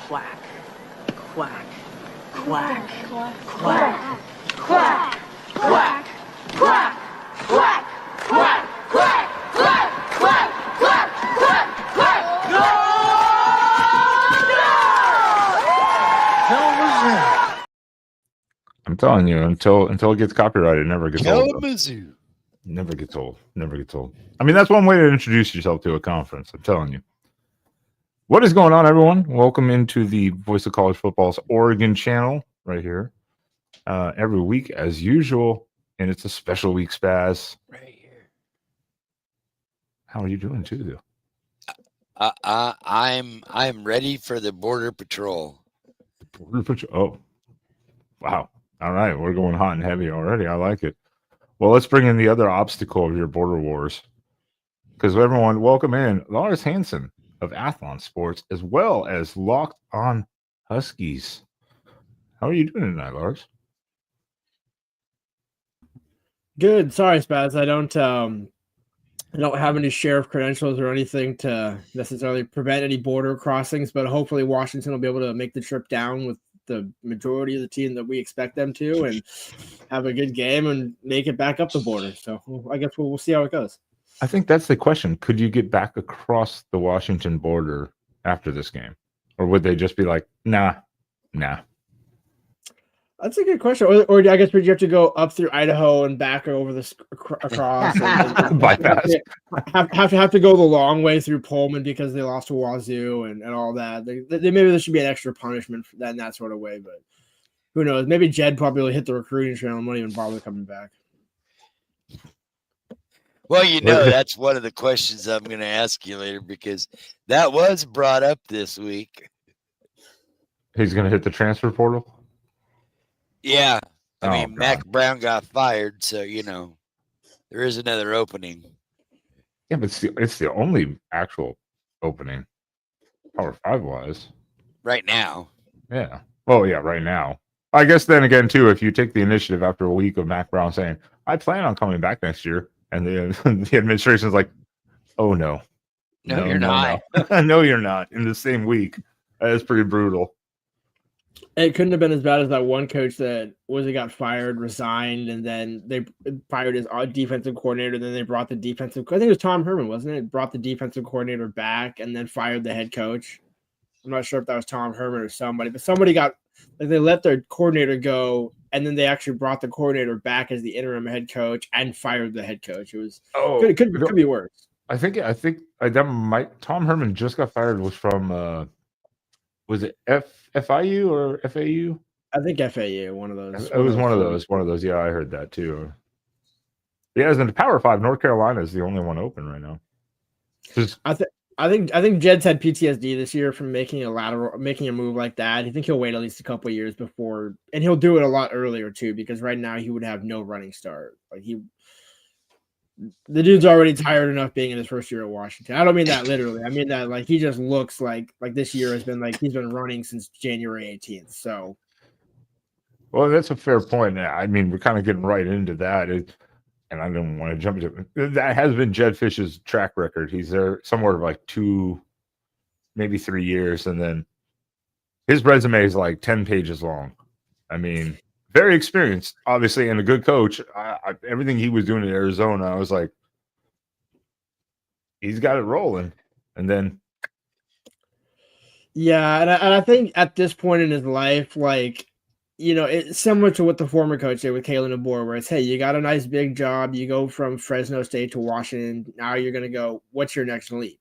Quack, quack, quack, quack, quack, quack, quack, quack, quack, quack, quack, quack, quack, quack, quack, quack. No! Hell was that? I'm telling you, until it gets copyrighted, it never gets old. Kalamazoo. Never gets old. Never gets old. I mean, that's one way to introduce yourself to a conference. I'm telling you. What is going on, everyone? Welcome into the Voice of College Football's Oregon channel right here. Every week, as usual, and it's a special week, Spaz. Right here. How are you doing, too, though? I'm ready for the Border Patrol. Oh, wow. All right. We're going hot and heavy already. I like it. Well, let's bring in the other obstacle of your border wars. Because everyone, welcome in Lars Hanson of Athlon Sports, as well as Locked on Huskies. How are you doing tonight, Lars? Good. Sorry, Spaz. I don't have any sheriff credentials or anything to necessarily prevent any border crossings, but hopefully Washington will be able to make the trip down with the majority of the team that we expect them to and have a good game and make it back up the border. So I guess we'll see how it goes. I think that's the question. Could you get back across the Washington border after this game? Or would they just be like, nah? That's a good question. Or I guess would you have to go up through Idaho and back over the across? And Bypass. Have to go the long way through Pullman because they lost to Wazoo and all that. Maybe there should be an extra punishment for that in that sort of way, but who knows? Maybe Jed probably will hit the recruiting trail and won't even bother coming back. Well, that's one of the questions I'm going to ask you later because that was brought up this week. He's going to hit the transfer portal? Yeah. I mean, God. Mac Brown got fired, so, there is another opening. Yeah, but it's the only actual opening, Power 5 wise. Right now. Yeah. Well, yeah, right now. I guess then again, too, if you take the initiative after a week of Mac Brown saying, I plan on coming back next year, and the administration's like, oh, no. No, you're not. No. No, you're not. In the same week. That is pretty brutal. It couldn't have been as bad as that one coach that got fired, resigned, and then they fired his defensive coordinator. Then they brought the defensive. I think it was Tom Herman, wasn't it? Brought the defensive coordinator back and then fired the head coach. I'm not sure if that was Tom Herman or somebody, but somebody they let their coordinator go, and then they actually brought the coordinator back as the interim head coach and fired the head coach. It was could be worse. I think that might. Tom Herman just got fired. Was from. Was it FIU or FAU? I think FAU, one of those. It was one of those. Yeah, I heard that too. Yeah, as in the Power 5, North Carolina is the only one open right now. I think Jed's had PTSD this year from making a move like that. I think he'll wait at least a couple of years before, and he'll do it a lot earlier too, because right now he would have no running start. The dude's already tired enough being in his first year at Washington. I don't mean that literally. I mean that he just looks like this year has been he's been running since January 18th. So, well, that's a fair point. I mean, we're kind of getting right into that, and I don't want to jump into it. That has been Jed Fish's track record. He's there somewhere of 2, maybe 3 years, and then his resume is 10 pages long. I mean. Very experienced, obviously, and a good coach. Everything he was doing in Arizona, I was like, he's got it rolling. And then, yeah, and I think at this point in his life, it's similar to what the former coach did with Kalen DeBoer, where it's, hey, you got a nice big job, you go from Fresno State to Washington, now you're going to go, what's your next leap?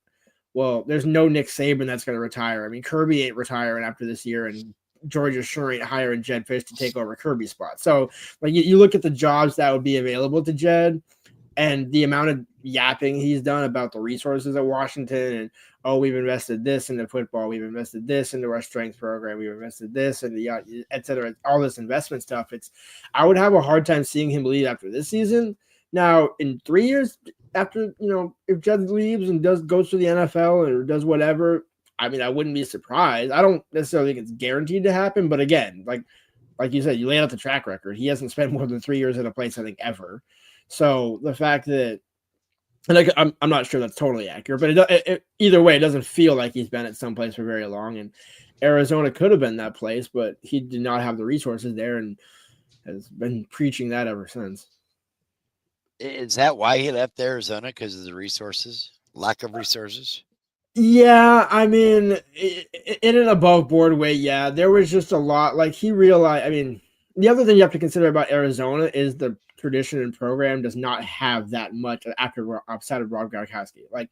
Well, there's no Nick Saban that's going to retire. I mean, Kirby ain't retiring after this year, and Georgia sure ain't hiring Jed Fish to take over Kirby's spot. So you look at the jobs that would be available to Jed and the amount of yapping he's done about the resources at Washington and, we've invested this into football. We've invested this into our strength program. We've invested this and et cetera, all this investment stuff. I would have a hard time seeing him leave after this season. Now in 3 years after, if Jed leaves and goes to the NFL or does whatever, I mean, I wouldn't be surprised. I don't necessarily think it's guaranteed to happen, but again, like you said, you laid out the track record. He hasn't spent more than 3 years at a place, I think, ever. So the fact that, and I'm not sure that's totally accurate, but either way, it doesn't feel like he's been at some place for very long. And Arizona could have been that place, but he did not have the resources there and has been preaching that ever since. Is that why he left Arizona? Because of the resources, lack of resources? Yeah, I mean, in an above board way, yeah, there was just a lot. Like he realized, I mean, the other thing you have to consider about Arizona is the tradition and program does not have that much outside of Rob Gronkowski. Like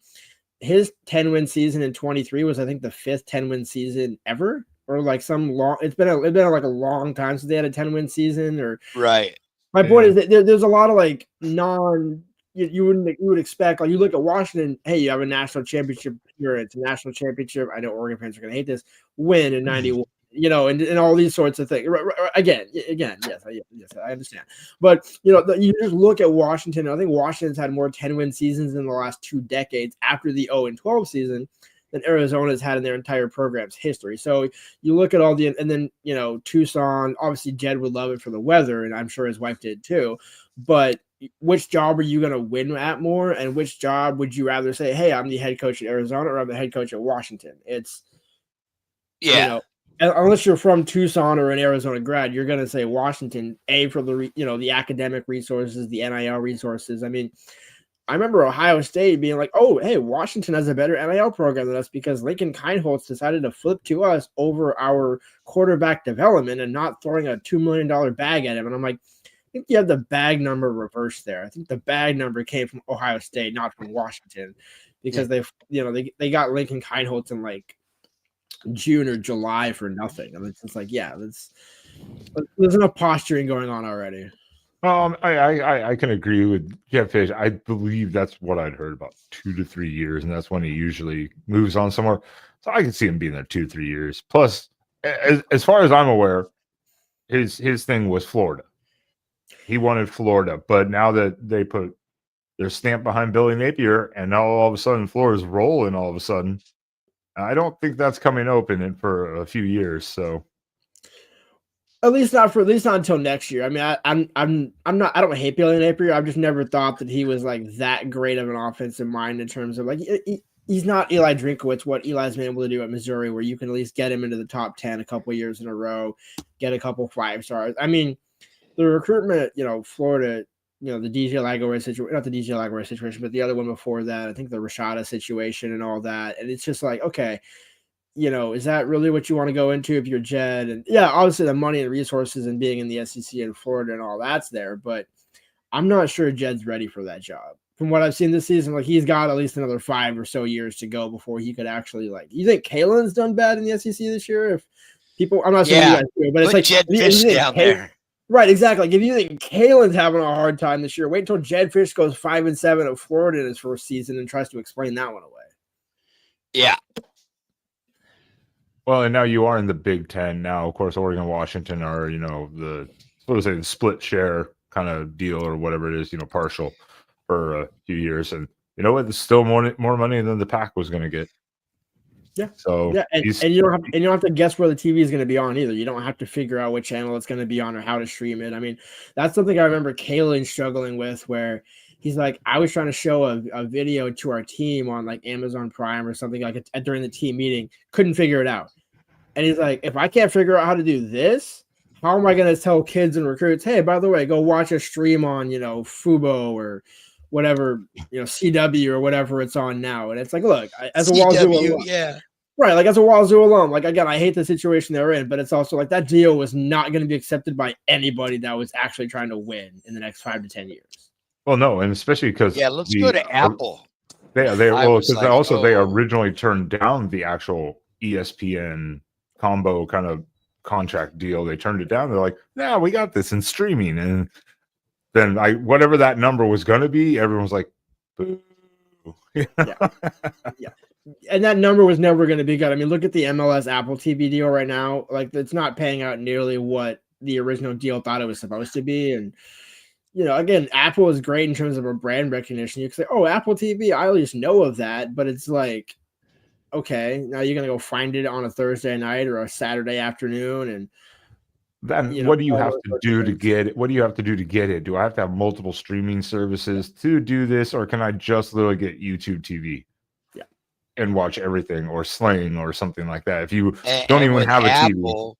his 10-win season in 23 was, I think, the 5th 10-win season ever, or like some long. It's been like a long time since they had a 10-win season. Or Right. my point is that there's a lot of like you would expect, like you look at Washington, hey, you have a national championship here, it's a national championship. I know Oregon fans are going to hate this. Win in 91, and all these sorts of things. Again, yes, I understand. But you just look at Washington. I think Washington's had more 10-win seasons in the last 2 decades after the 0-12 season than Arizona's had in their entire program's history. So you look at all and then Tucson. Obviously, Jed would love it for the weather, and I'm sure his wife did too. But which job are you going to win at more, and which job would you rather say, hey, I'm the head coach at Arizona or I'm the head coach at Washington? It's unless you're from Tucson or an Arizona grad, you're going to say Washington, for the the academic resources, the NIL resources. I mean, I remember Ohio State being like, oh, hey, Washington has a better NIL program than us because Lincoln Kindholtz decided to flip to us over our quarterback development and not throwing a $2 million bag at him. And I'm like, I think you have the bag number reversed there. I think the bag number came from Ohio State, not from Washington, because they got Lincoln Kindholtz in like June or July for nothing. And it's just like, yeah, there's enough posturing going on already. I can agree with Jeff Fish. I believe that's what I'd heard, about 2 to 3 years, and that's when he usually moves on somewhere. So I can see him being there 2 to 3 years. Plus, as far as I'm aware, his thing was Florida. He wanted Florida, but now that they put their stamp behind Billy Napier, and now all of a sudden Florida's rolling. All of a sudden, I don't think that's coming open for a few years. So. At least not until next year. I mean, I'm not. I don't hate Billy Napier. I've just never thought that he was like that great of an offensive mind in terms of like he's not Eli Drinkowitz. What Eli's been able to do at Missouri, where you can at least get him into the top 10 a couple of years in a row, get a couple 5-stars. I mean, the recruitment, Florida, the DJ Lagore situation, not the DJ Lagore situation, but the other one before that. I think the Rashada situation and all that, and it's just like, okay. Is that really what you want to go into if you're Jed? And yeah, obviously the money and resources and being in the SEC and Florida and all that's there, but I'm not sure Jed's ready for that job. From what I've seen this season, like he's got at least another 5 or so years to go before he could actually you think Kalen's done bad in the SEC this year? If people, I'm not saying you guys do, but it's like Jed Fish down there. Right, exactly. Like if you think Kalen's having a hard time this year, wait until Jed Fish goes 5-7 at Florida in his first season and tries to explain that one away. Yeah. Well, and now you are in the Big Ten. Now, of course, Oregon and Washington are, the split share kind of deal or whatever it is, partial for a few years. And you know what? There's still more money than the Pac was going to get. Yeah. So yeah, and you don't have to guess where the TV is going to be on either. You don't have to figure out what channel it's going to be on or how to stream it. I mean, that's something I remember Kalen struggling with, where he's like, I was trying to show a video to our team on like Amazon Prime or something like during the team meeting, couldn't figure it out. And he's like, if I can't figure out how to do this, how am I going to tell kids and recruits, hey, by the way, go watch a stream on, Fubo or whatever, CW or whatever it's on now. And it's like, look, as a Wazoo alum, yeah. Right, like as a Wazoo alum, like again, I hate the situation they're in, but it's also like that deal was not going to be accepted by anybody that was actually trying to win in the next 5 to 10 years. Well, no, and especially because let's go to Apple. They originally turned down the actual ESPN combo kind of contract deal. They turned it down. They're like, "Nah, we got this in streaming." And then whatever that number was going to be, everyone was like, "Boo." Yeah. And that number was never going to be good. I mean, look at the MLS Apple TV deal right now. Like, it's not paying out nearly what the original deal thought it was supposed to be. And again, Apple is great in terms of a brand recognition. You can say, "Oh, Apple TV, I at least know of that," but it's like, okay, now you're gonna go find it on a Thursday night or a Saturday afternoon, and then what do you have to do to get it? What do you have to do to get it? Do I have to have multiple streaming services to do this, or can I just literally get YouTube TV? Yeah, and watch everything, or Sling or something like that. If you And, don't and even with have a TV, Apple,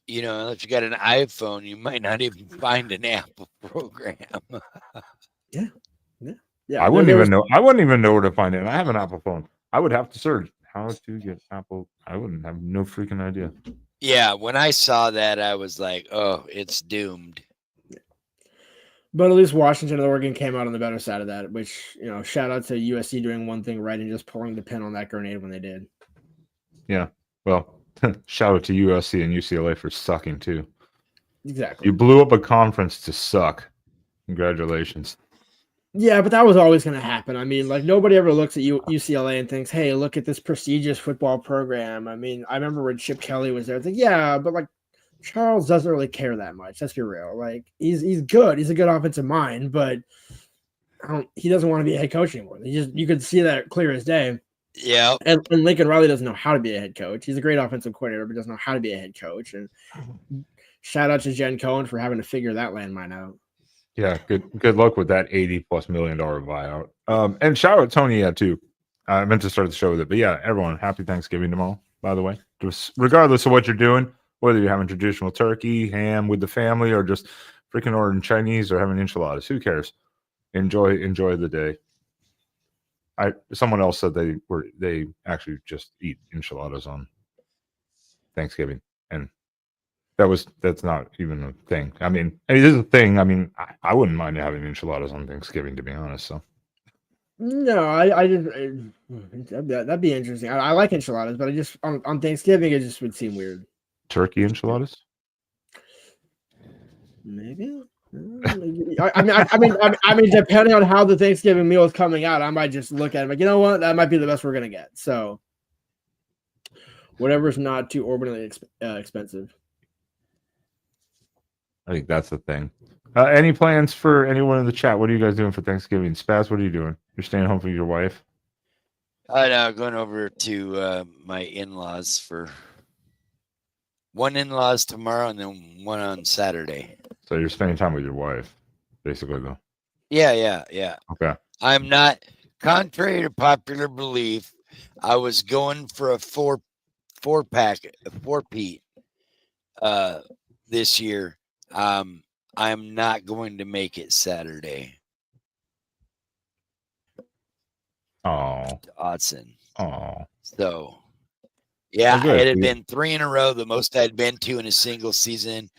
you know, if you got an iPhone, you might not even find an Apple program. Yeah. I wouldn't even know. I wouldn't even know where to find it. And I have an Apple phone. I would have to search how to get Apple. I wouldn't have no freaking idea. Yeah, when I saw that, I was like, "Oh, it's doomed." But at least Washington and Oregon came out on the better side of that, which, you know, shout out to USC doing one thing right and just pulling the pin on that grenade when they did. Yeah. Well, shout out to USC and UCLA for sucking too. Exactly. You blew up a conference to suck. Congratulations. Yeah, but that was always going to happen. I mean, like, nobody ever looks at UCLA and thinks, hey, look at this prestigious football program. I mean, I remember when Chip Kelly was there. It's like, yeah, but like Charles doesn't really care that much. Let's be real. Like, he's good. He's a good offensive mind, but he doesn't want to be a head coach anymore. You could see that clear as day. Yeah. And Lincoln Riley doesn't know how to be a head coach. He's a great offensive coordinator, but doesn't know how to be a head coach. And shout out to Jen Cohen for having to figure that landmine out. Yeah, good luck with that $80+ million buyout. And shout out Tony too. I meant to start the show with it, but yeah, everyone, happy Thanksgiving tomorrow, by the way. Just regardless of what you're doing, whether you're having traditional turkey, ham with the family, or just freaking ordering Chinese or having enchiladas, who cares? Enjoy the day. Someone else said they actually just eat enchiladas on Thanksgiving, and that's not even a thing. I mean, it is a thing. I mean, I wouldn't mind having enchiladas on Thanksgiving, to be honest. So no, I just that'd be interesting. I like enchiladas, but I just on Thanksgiving it just would seem weird. Turkey enchiladas, maybe. I mean, depending on how the Thanksgiving meal is coming out, I might just look at it like, you know what, that might be the best we're gonna get. So whatever's not too orbitally expensive. I think that's the thing. Any plans for anyone in the chat? What are you guys doing for Thanksgiving? Spaz, what are you doing? You're staying home for your wife? I know, going over to my in-laws for one in-laws tomorrow and then one on Saturday. So you're spending time with your wife, basically, though. Yeah. Okay. I'm not, contrary to popular belief, I was going for a four-peat this year. I'm not going to make it Saturday. Oh, Odson. Oh. So, yeah, good, it had dude. been 3 in a row, the most I'd been to in a single season.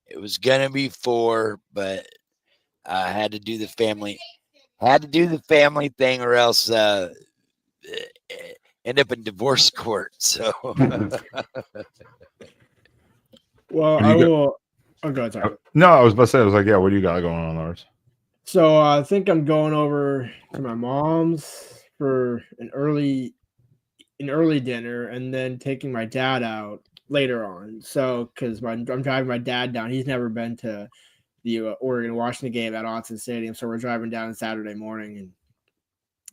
It was gonna be 4, but I had to do the family thing, or else end up in divorce court. So, Well, I will. Oh, go ahead. Sorry. No, I was about to say, I was like, yeah, what do you got going on, Lars? So I think I'm going over to my mom's for an early dinner, and then taking my dad out later on. So because I'm driving my dad down. He's never been to the Oregon-Washington game at Hanson Stadium, so we're driving down Saturday morning,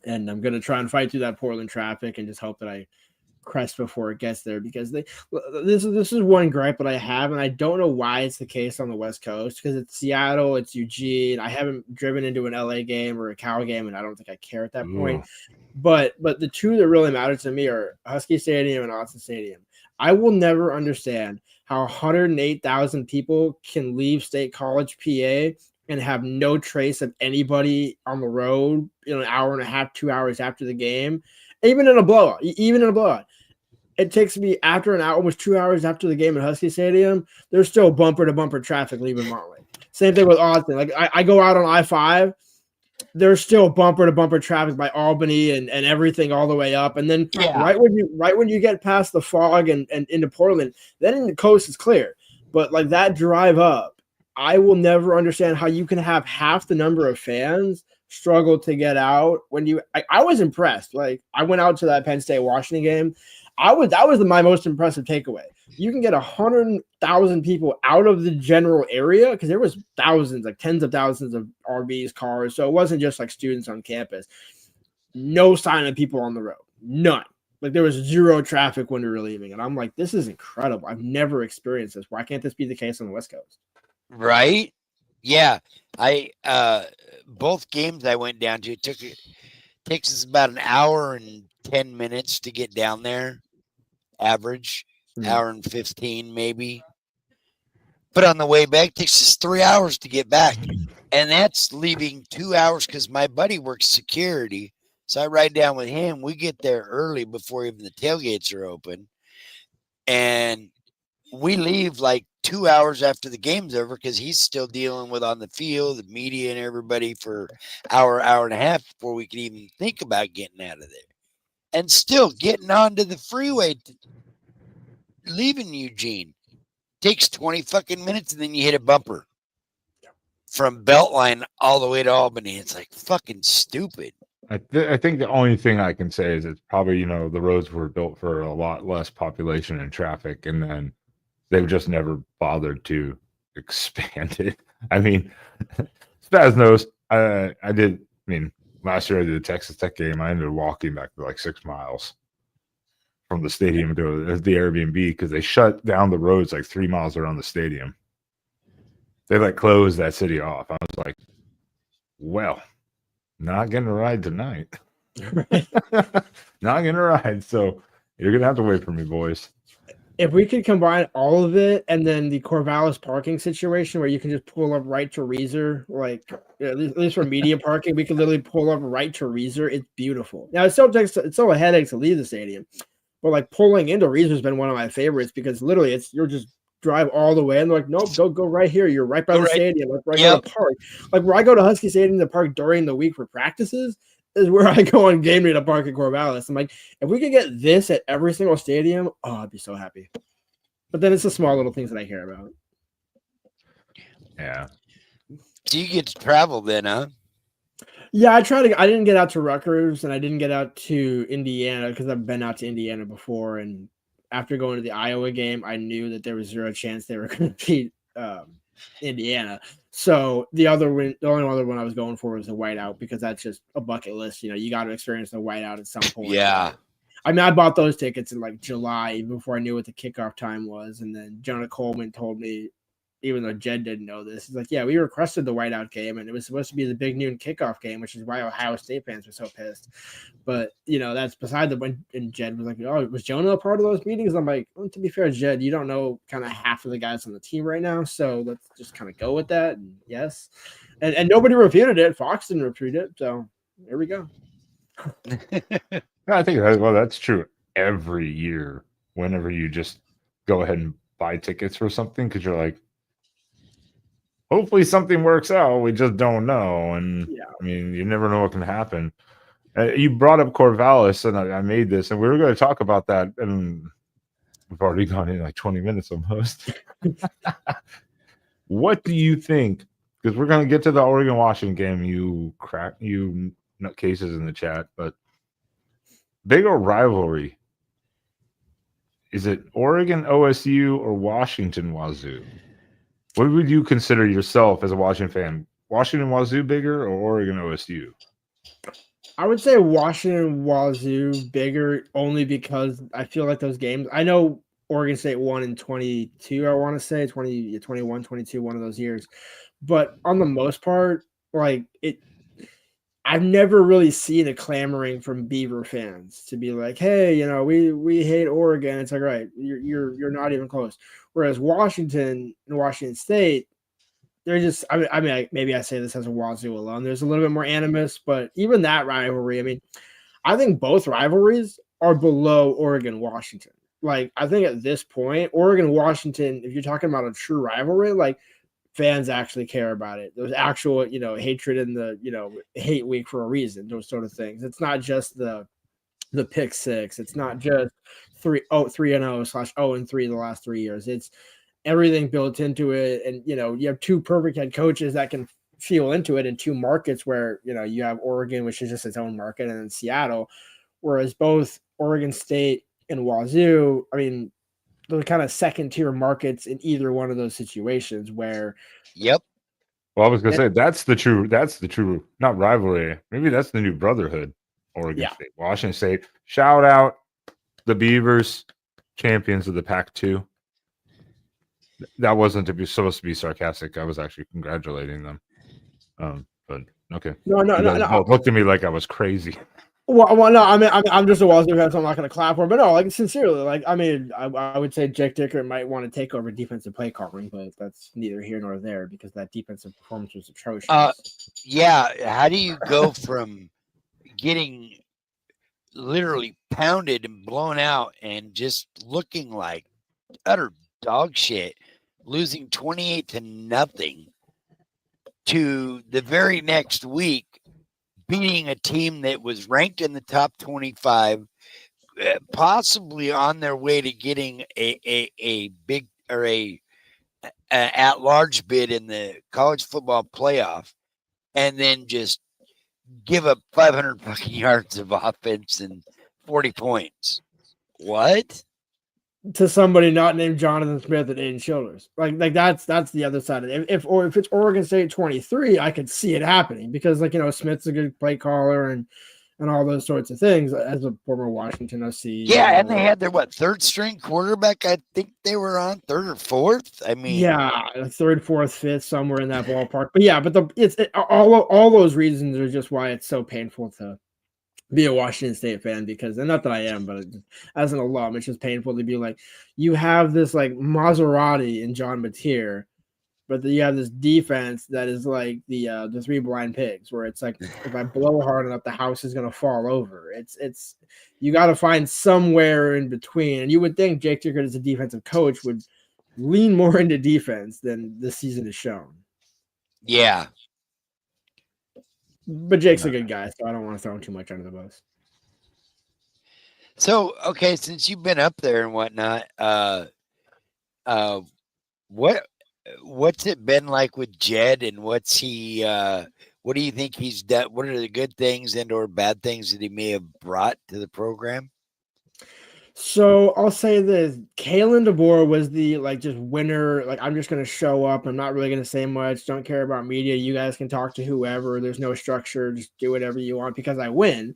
and I'm gonna try and fight through that Portland traffic and just hope that I crest before it gets there, because this is one gripe that I have, and I don't know why it's the case on the West Coast, because it's Seattle, it's Eugene. I haven't driven into an LA game or a Cal game, and I don't think I care at that point. But the two that really matter to me are Husky Stadium and Hanson Stadium. I will never understand how 108,000 people can leave State College, PA, and have no trace of anybody on the road, an hour and a half, 2 hours after the game. Even in a blowout, it takes me after an hour, almost 2 hours after the game at Husky Stadium, there's still bumper-to-bumper traffic leaving Montlake. Same thing with Austin. Like, I go out on I-5, there's still bumper-to-bumper traffic by Albany and everything all the way up. And then right when you get past the fog and into Portland, then in the coast is clear. But like that drive up, I will never understand how you can have half the number of fans struggle to get out. I was impressed. Like, I went out to that Penn State Washington game. That was my most impressive takeaway. You can get 100,000 people out of the general area, because there was thousands, like tens of thousands of RVs, cars. So it wasn't just like students on campus. No sign of people on the road. None. Like, there was zero traffic when we were leaving. And I'm like, this is incredible. I've never experienced this. Why can't this be the case on the West Coast? Right? Yeah. I both games I went down to, Takes us about an hour and 10 minutes to get down there. Average. Hour and 15 maybe. But on the way back, it takes us 3 hours to get back. And that's leaving 2 hours because my buddy works security. So I ride down with him. We get there early before even the tailgates are open. And we leave like 2 hours after the game's over because he's still dealing with on the field, the media and everybody for hour and a half before we can even think about getting out of there. And still getting onto the freeway, leaving Eugene takes 20 fucking minutes, and then you hit a bumper from Beltline all the way to Albany. It's like fucking stupid. I think the only thing I can say is it's probably, the roads were built for a lot less population and traffic, and then they've just never bothered to expand it. I mean, Spaznos, last year I did a Texas Tech game. I ended up walking back like 6 miles from the stadium to the Airbnb because they shut down the roads like 3 miles around the stadium. They closed that city off. I was like, well, not getting a ride tonight. Not getting a ride. So you're going to have to wait for me, boys. If we could combine all of it and then the Corvallis parking situation where you can just pull up right to Reeser, at least for media parking, we can literally pull up right to Reeser. It's beautiful. Now, it's still a headache to leave the stadium, but pulling into Reeser has been one of my favorites because literally you're just drive all the way and they're like, nope, go right here. You're right by the stadium. Where I go to park. Where I go to Husky Stadium to park during the week for practices is where I go on game day to park at Corvallis. I'm like, if we could get this at every single stadium, I'd be so happy. But then it's the small little things that I care about. Yeah. So you get to travel then, huh? Yeah, I didn't get out to Rutgers and I didn't get out to Indiana because I've been out to Indiana before. And after going to the Iowa game, I knew that there was zero chance they were going to beat Indiana. So the only other one I was going for was the whiteout because that's just a bucket list. You got to experience the whiteout at some point. Yeah. I mean, I bought those tickets in July, even before I knew what the kickoff time was. And then Jonah Coleman told me, even though Jed didn't know this, he's like, yeah, we requested the whiteout game and it was supposed to be the big noon kickoff game, which is why Ohio State fans were so pissed. But, that's beside the point. And Jed was like, oh, was Jonah a part of those meetings? I'm like, well, to be fair, Jed, you don't know kind of half of the guys on the team right now. So let's just kind of go with that. And yes. And nobody refuted it. Fox didn't refute it. So there we go. I think that's true every year whenever you just go ahead and buy tickets for something because you're like, hopefully something works out. We just don't know. And I mean, you never know what can happen. You brought up Corvallis, and I made this, and we were going to talk about that, and we've already gone in 20 minutes almost. What do you think? Because we're going to get to the Oregon-Washington game. You nutcases in the chat, but bigger rivalry. Is it Oregon OSU or Washington Wazoo? What would you consider yourself as a Washington fan? Washington Wazoo bigger or Oregon OSU? I would say Washington Wazoo bigger only because I feel like those games. I know Oregon State won in 22, I want to say 21, 22, one of those years. But on the most part, I've never really seen a clamoring from Beaver fans to be like, hey, we hate Oregon. It's like, right, you're not even close. Whereas Washington and Washington State, they're just, maybe I say this as a Wazoo alone. There's a little bit more animus, but even that rivalry, I think both rivalries are below Oregon-Washington. I think at this point, Oregon-Washington, if you're talking about a true rivalry, fans actually care about it. There's actual, hatred in the, hate week for a reason, those sort of things. It's not just the pick six. It's not just 3-0 / 0-3 the last 3 years. It's everything built into it. And, you have two perfect head coaches that can feel into it in two markets where, you have Oregon, which is just its own market, and then Seattle, whereas both Oregon State and Wazoo, those kind of second tier markets in either one of those situations where. Yep. Well, I was going to say, that's the true, not rivalry. Maybe that's the new brotherhood. Oregon State, Washington State. Shout out the Beavers, champions of the Pac-2. That wasn't supposed to be sarcastic. I was actually congratulating them. But okay. No. Both looked at me like I was crazy. Well, no. I mean, I'm just a Wazoo fan, so I'm not going to clap for him. But no, like sincerely, like I mean, I would say Jake Dicker might want to take over defensive play calling, but that's neither here nor there because that defensive performance was atrocious. Yeah. How do you go from getting literally pounded and blown out and just looking like utter dog shit, losing 28-0 to the very next week beating a team that was ranked in the top 25, possibly on their way to getting a big or a at-large bid in the college football playoff, and then just give up 500 fucking yards of offense and 40 points. What? To somebody not named Jonathan Smith and Aiden Childers. Like that's the other side of it. If it's Oregon State 23, I could see it happening because Smith's a good play caller and all those sorts of things as a former Washington OC. Yeah, and they had their third string quarterback. I think they were on third or fourth. I mean, yeah, third, fourth, fifth, somewhere in that ballpark. But yeah, but all those reasons are just why it's so painful to be a Washington State fan because, and not that I am, but as an alum, it's just painful to be like, you have this like Maserati and John Mateer, but you have this defense that is like the Three Blind Pigs, where it's like if I blow hard enough, the house is gonna fall over. It's you got to find somewhere in between, and you would think Jake Dickert as a defensive coach would lean more into defense than this season has shown. Yeah. But Jake's a good guy, so I don't want to throw him too much under the bus. So, okay, since you've been up there and whatnot, what's it been like with Jed, and what's he? What do you think he's done? What are the good things and or bad things that he may have brought to the program? So I'll say this: Kalen DeBoer was the just winner. Like I'm just gonna show up. I'm not really gonna say much. Don't care about media. You guys can talk to whoever. There's no structure. Just do whatever you want because I win.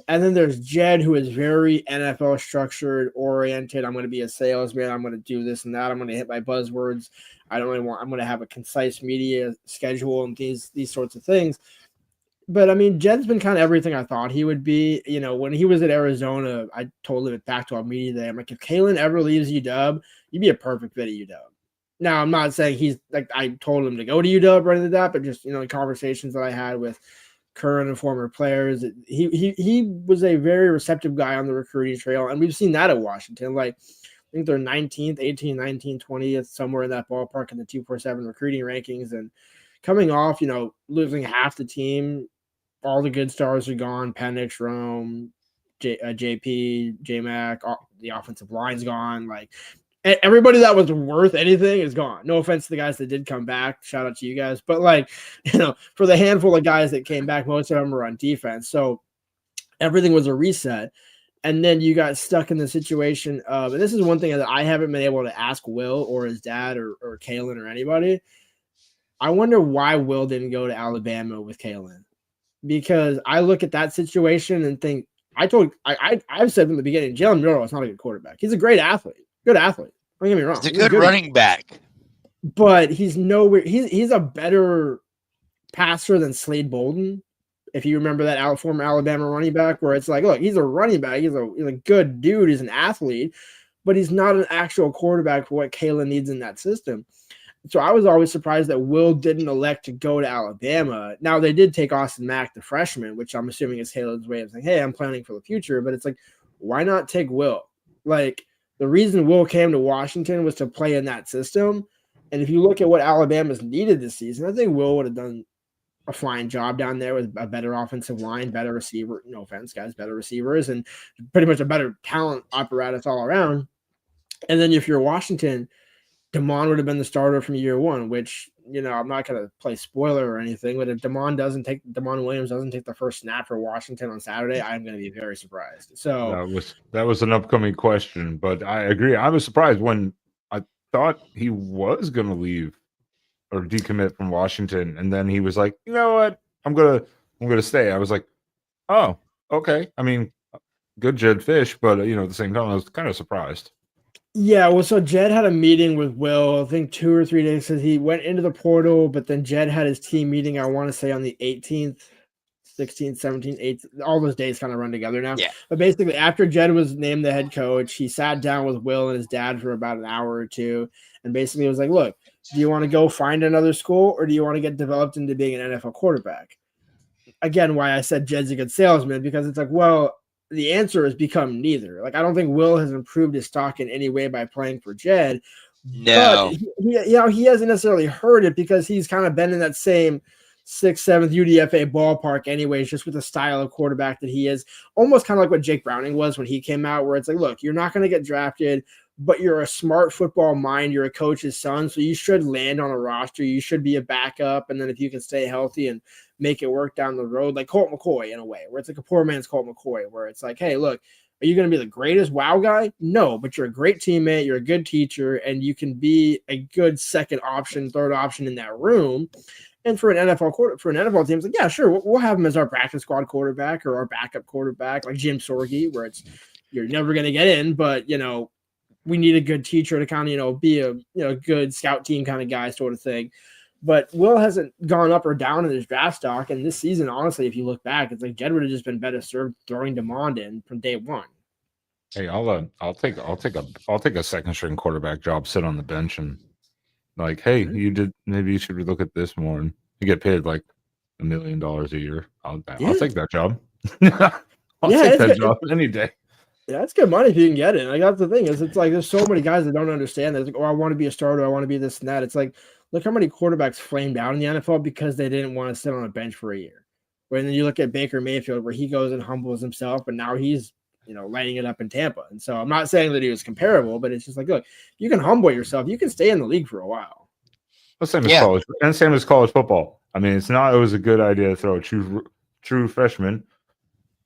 And then there's Jed, who is very NFL structured, oriented. I'm going to be a salesman. I'm going to do this and that. I'm going to hit my buzzwords. I don't really want. I'm going to have a concise media schedule and these sorts of things. But I mean, Jed's been kind of everything I thought he would be. When he was at Arizona, I told him at Back-to-All Media Day, I'm like, if Kalen ever leaves UW, you'd be a perfect fit at UW. Now, I'm not saying he's like I told him to go to UW or anything like that, but just in conversations that I had with current and former players, he was a very receptive guy on the recruiting trail, and we've seen that at Washington. Like I think they're 19th, 18th, 19th, 20th, somewhere in that ballpark in the 247 recruiting rankings, and coming off, losing half the team. All the good stars are gone. Penix, Rome, JP, JMac, the offensive line's gone. Like everybody that was worth anything is gone. No offense to the guys that did come back. Shout out to you guys. But for the handful of guys that came back, most of them were on defense. So everything was a reset. And then you got stuck in the situation of, and this is one thing that I haven't been able to ask Will or his dad or Kalen or anybody. I wonder why Will didn't go to Alabama with Kalen. Because I look at that situation and think, I've said from the beginning, Jalen Milroe is not a good quarterback. He's a great athlete. Good athlete. Don't get me wrong. He's a good running back. But he's nowhere. He's a better passer than Slade Bolden. If you remember that former Alabama running back, where it's like, look, he's a running back. He's a good dude. He's an athlete. But he's not an actual quarterback for what Kalen needs in that system. So I was always surprised that Will didn't elect to go to Alabama. Now, they did take Austin Mack, the freshman, which I'm assuming is Kalen's way of saying, hey, I'm planning for the future. But it's like, why not take Will? Like, the reason Will came to Washington was to play in that system. And if you look at what Alabama's needed this season, I think Will would have done a flying job down there with a better offensive line, better receiver. No offense, guys, better receivers, and pretty much a better talent apparatus all around. And then if you're Washington, DeMond would have been the starter from year one, which, I'm not going to play spoiler or anything, but if DeMond Williams doesn't take the first snap for Washington on Saturday, I'm going to be very surprised. So that was an upcoming question, but I agree. I was surprised when I thought he was going to leave or decommit from Washington. And then he was like, you know what? I'm going to stay. I was like, oh, okay. I mean, good Jed Fish, but at the same time, I was kind of surprised. Yeah, well, so Jed had a meeting with Will, I think 2 or 3 days because he went into the portal, but then Jed had his team meeting, I want to say on the 18th, 16th, 17th, 8th, all those days kind of run together now. Yeah. But basically, after Jed was named the head coach, he sat down with Will and his dad for about an hour or two, and basically was like, look, do you want to go find another school, or do you want to get developed into being an NFL quarterback? Again, why I said Jed's a good salesman, because it's like, well, the answer has become neither. Like, I don't think Will has improved his stock in any way by playing for Jed. No. But he hasn't necessarily heard it because he's kind of been in that same 6th, 7th UDFA ballpark anyways, just with the style of quarterback that he is. Almost kind of like what Jake Browning was when he came out, where it's like, look, you're not going to get drafted, but you're a smart football mind. You're a coach's son, so you should land on a roster. You should be a backup, and then if you can stay healthy and make it work down the road, like Colt McCoy in a way, where it's like a poor man's Colt McCoy, where it's like, hey, look, are you going to be the greatest wow guy? No, but you're a great teammate. You're a good teacher, and you can be a good second option, third option in that room. And for an NFL team, it's like, yeah, sure, we'll have him as our practice squad quarterback or our backup quarterback, like Jim Sorge, where it's you're never going to get in, but we need a good teacher to kind of be a good scout team kind of guy, sort of thing. But Will hasn't gone up or down in his draft stock, and this season, honestly, if you look back, it's like Jed would have just been better served throwing DeMond in from day one. Hey, I'll take a second string quarterback job, sit on the bench, and like, hey, maybe you should look at this more, and you get paid like $1 million a year. I'll take that job. I'll take that job any day. Yeah, it's good money if you can get it. Like, that's the thing, is it's like there's so many guys that don't understand that. It's like, oh, I want to be a starter, I want to be this and that. It's like, look how many quarterbacks flamed out in the NFL because they didn't want to sit on a bench for a year. When then you look at Baker Mayfield, where he goes and humbles himself, and now he's lighting it up in Tampa. And so I'm not saying that he was comparable, but it's just like, look, you can humble yourself, you can stay in the league for a while. Well, same as college football. I mean, it's not always a good idea to throw a true freshman,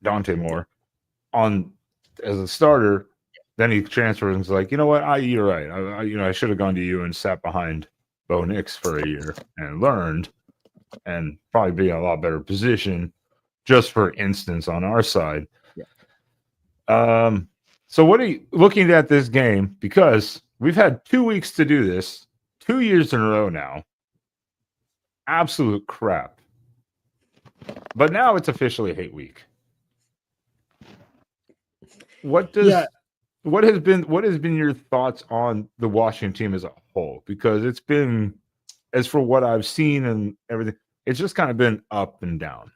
Dante Moore, on as a starter. Then he transfers and is like, you know what? You're right. I should have gone to you and sat behind Bo Nix for a year and learned, and probably be in a lot better position, just for instance, on our side. Yeah. So what are you looking at this game? Because we've had 2 weeks to do this, 2 years in a row now. Absolute crap. But now it's officially hate week. What has been your thoughts on the Washington team as a whole? Because it's been, as for what I've seen and everything, it's just kind of been up and down.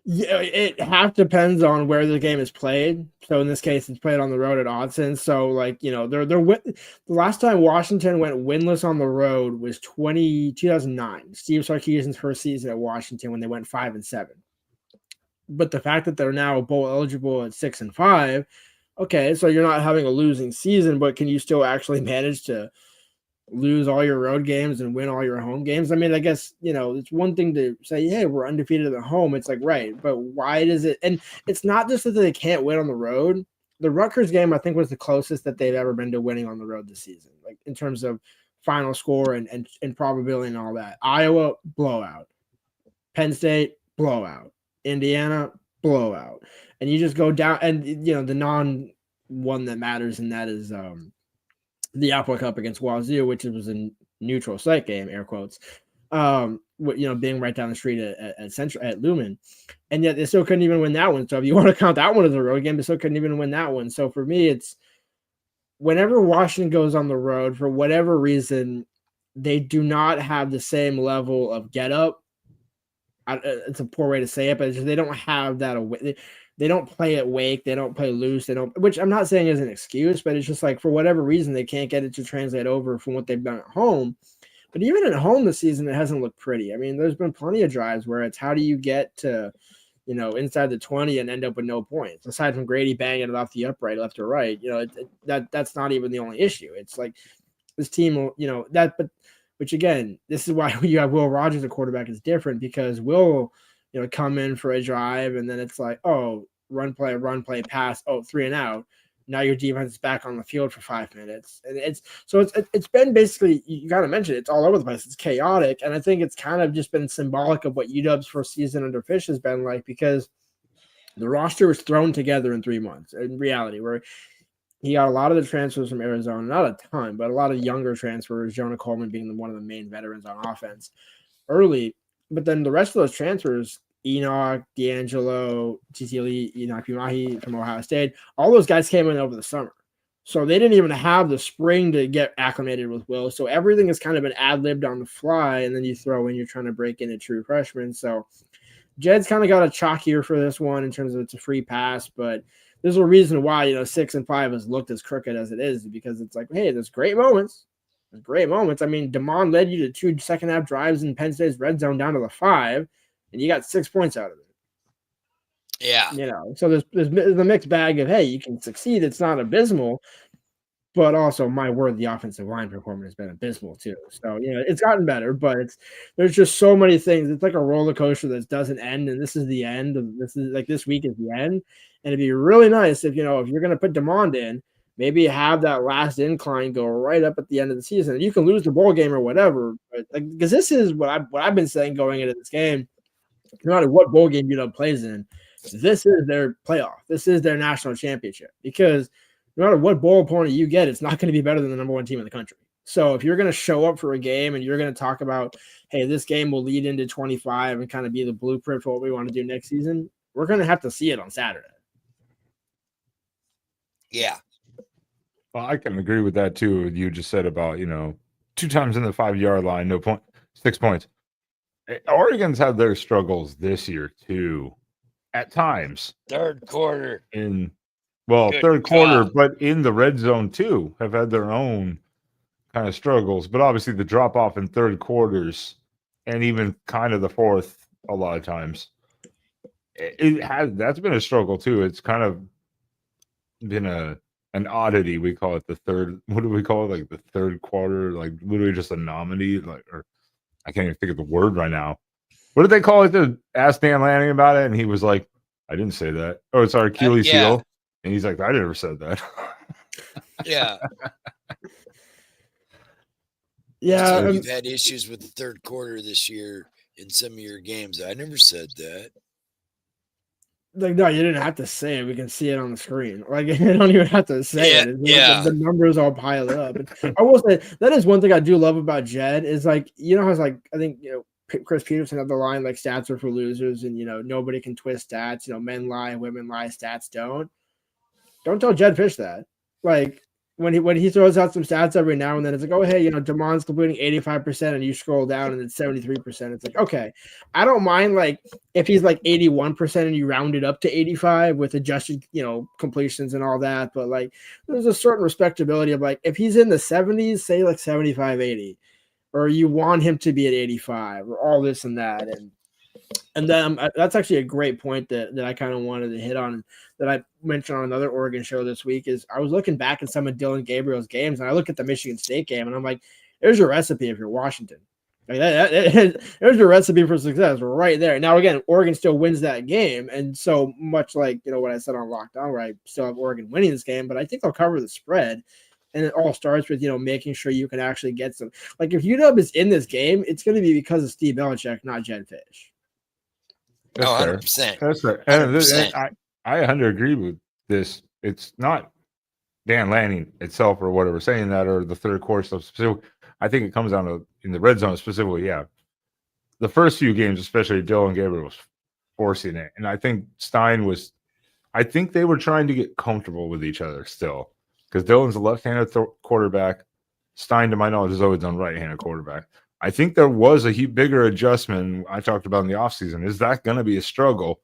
Yeah, it half depends on where the game is played. So in this case, it's played on the road at Autzen. So the last time Washington went winless on the road was 2009, Steve Sarkisian's first season at Washington, when they went 5-7. But the fact that they're now bowl eligible at 6-5, okay, so you're not having a losing season, but can you still actually manage to lose all your road games and win all your home games? I mean, I guess, it's one thing to say, hey, we're undefeated at home. It's like, right, but why does it? And it's not just that they can't win on the road. The Rutgers game, I think, was the closest that they've ever been to winning on the road this season, like in terms of final score and probability and all that. Iowa, blowout. Penn State, blowout. Indiana, blowout. And you just go down, and the non one that matters in that is the Apple Cup against Wazoo, which was a neutral site game, air quotes. Being right down the street at Lumen, and yet they still couldn't even win that one. So if you want to count that one as a road game, they still couldn't even win that one. So for me, it's whenever Washington goes on the road, for whatever reason, they do not have the same level of get up. It's a poor way to say it, but they don't have that. They don't play at Wake. They don't play loose. Which I'm not saying is an excuse, but it's just like, for whatever reason, they can't get it to translate over from what they've done at home. But even at home this season, it hasn't looked pretty. I mean, there's been plenty of drives where it's, how do you get to, inside the 20 and end up with no points? Aside from Grady banging it off the upright, left or right, that's not even the only issue. It's like this team, which again, this is why you have Will Rogers at quarterback is different, because Will, come in for a drive and then it's like, oh, run play, pass, oh, 3 and out. Now your defense is back on the field for 5 minutes. And it's been basically, you got to mention, it's all over the place. It's chaotic. And I think it's kind of just been symbolic of what UW's first season under Fish has been like, because the roster was thrown together in 3 months in reality, where he got a lot of the transfers from Arizona, not a ton, but a lot of younger transfers, Jonah Coleman being one of the main veterans on offense early. But then the rest of those transfers, Enoch, D'Angelo, TCLE, Enoch Pimahi from Ohio State, all those guys came in over the summer. So they didn't even have the spring to get acclimated with Will. So everything has kind of been ad-libbed on the fly, and then you throw in, you're trying to break in a true freshman. So Jed's kind of got a chalk year for this one in terms of it's a free pass, but there's a reason why, 6 and 5 has looked as crooked as it is, because it's like, hey, there's great moments. There's great moments. I mean, DeMond led you to 2 second-half drives in Penn State's red zone down to the 5, and you got 6 points out of it. Yeah. So there's the mixed bag of, hey, you can succeed. It's not abysmal, but also, my word, the offensive line performance has been abysmal too. So, it's gotten better, but there's just so many things. It's like a roller coaster that doesn't end, and this is the end. This week is the end, and it'd be really nice if you're going to put DeMond in, maybe have that last incline go right up at the end of the season. You can lose the bowl game or whatever, but because this is what I've been saying going into this game. No matter what bowl game plays in, this is their playoff. This is their national championship, because no matter what bowl opponent you get, it's not going to be better than the number 1 team in the country. So if you're going to show up for a game and you're going to talk about, hey, this game will lead into 25 and kind of be the blueprint for what we want to do next season, we're going to have to see it on Saturday. Yeah. Well, I can agree with that too. You just said about, 2 times in the 5-yard line, no point, 6 points. Oregon's had their struggles this year too, at times. Third quarter. Third quarter, but in the red zone too, have had their own kind of struggles. But obviously the drop off in third quarters and even kind of the fourth a lot of times. That's been a struggle too. It's kind of been an oddity. We call it the third. What do we call it? Like the third quarter, like literally just a nominee, or I can't even think of the word right now. What did they call it? To ask Dan Lanning about it, and he was like, "I didn't say that." Oh, it's our Achilles heel, and he's like, "I never said that." Yeah. Yeah. So you've had issues with the third quarter this year in some of your games. I never said that. No, you didn't have to say it. We can see it on the screen. You don't even have to say it. The numbers all pile up. I will say that is one thing I do love about Jed is how I think Chris Peterson had the line stats are for losers, and nobody can twist stats. Men lie, women lie, stats don't. Don't tell Jed Fish that. When he throws out some stats every now and then, it's like, oh, hey, DeMond's completing 85%, and you scroll down and it's 73%. It's like, okay, I don't mind if he's 81% and you round it up to 85 with adjusted, completions and all that. But there's a certain respectability of if he's in the 70s, say 75, 80, or you want him to be at 85 or all this and that. And then that's actually a great point that I kind of wanted to hit on that I mentioned on another Oregon show this week is I was looking back at some of Dylan Gabriel's games, and I look at the Michigan State game, and I'm like, there's your recipe if you're Washington. There's your recipe for success right there. Now, again, Oregon still wins that game, and so much what I said on Lockdown, where I still have Oregon winning this game, but I think they'll cover the spread. And it all starts with, making sure you can actually get some. If UW is in this game, it's going to be because of Steve Belichick, not Jed Fish. That's 100%. That's right. And I 100% agree with this. It's not Dan Lanning itself or whatever saying that, or the third quarter stuff specific. I think it comes down to in the red zone specifically. Yeah, the first few games, especially Dylan Gabriel was forcing it, and I think Stein was. I think they were trying to get comfortable with each other still, because Dylan's a left-handed quarterback. Stein, to my knowledge, has always done right-handed quarterback. I think there was a bigger adjustment I talked about in the offseason. Is that going to be a struggle?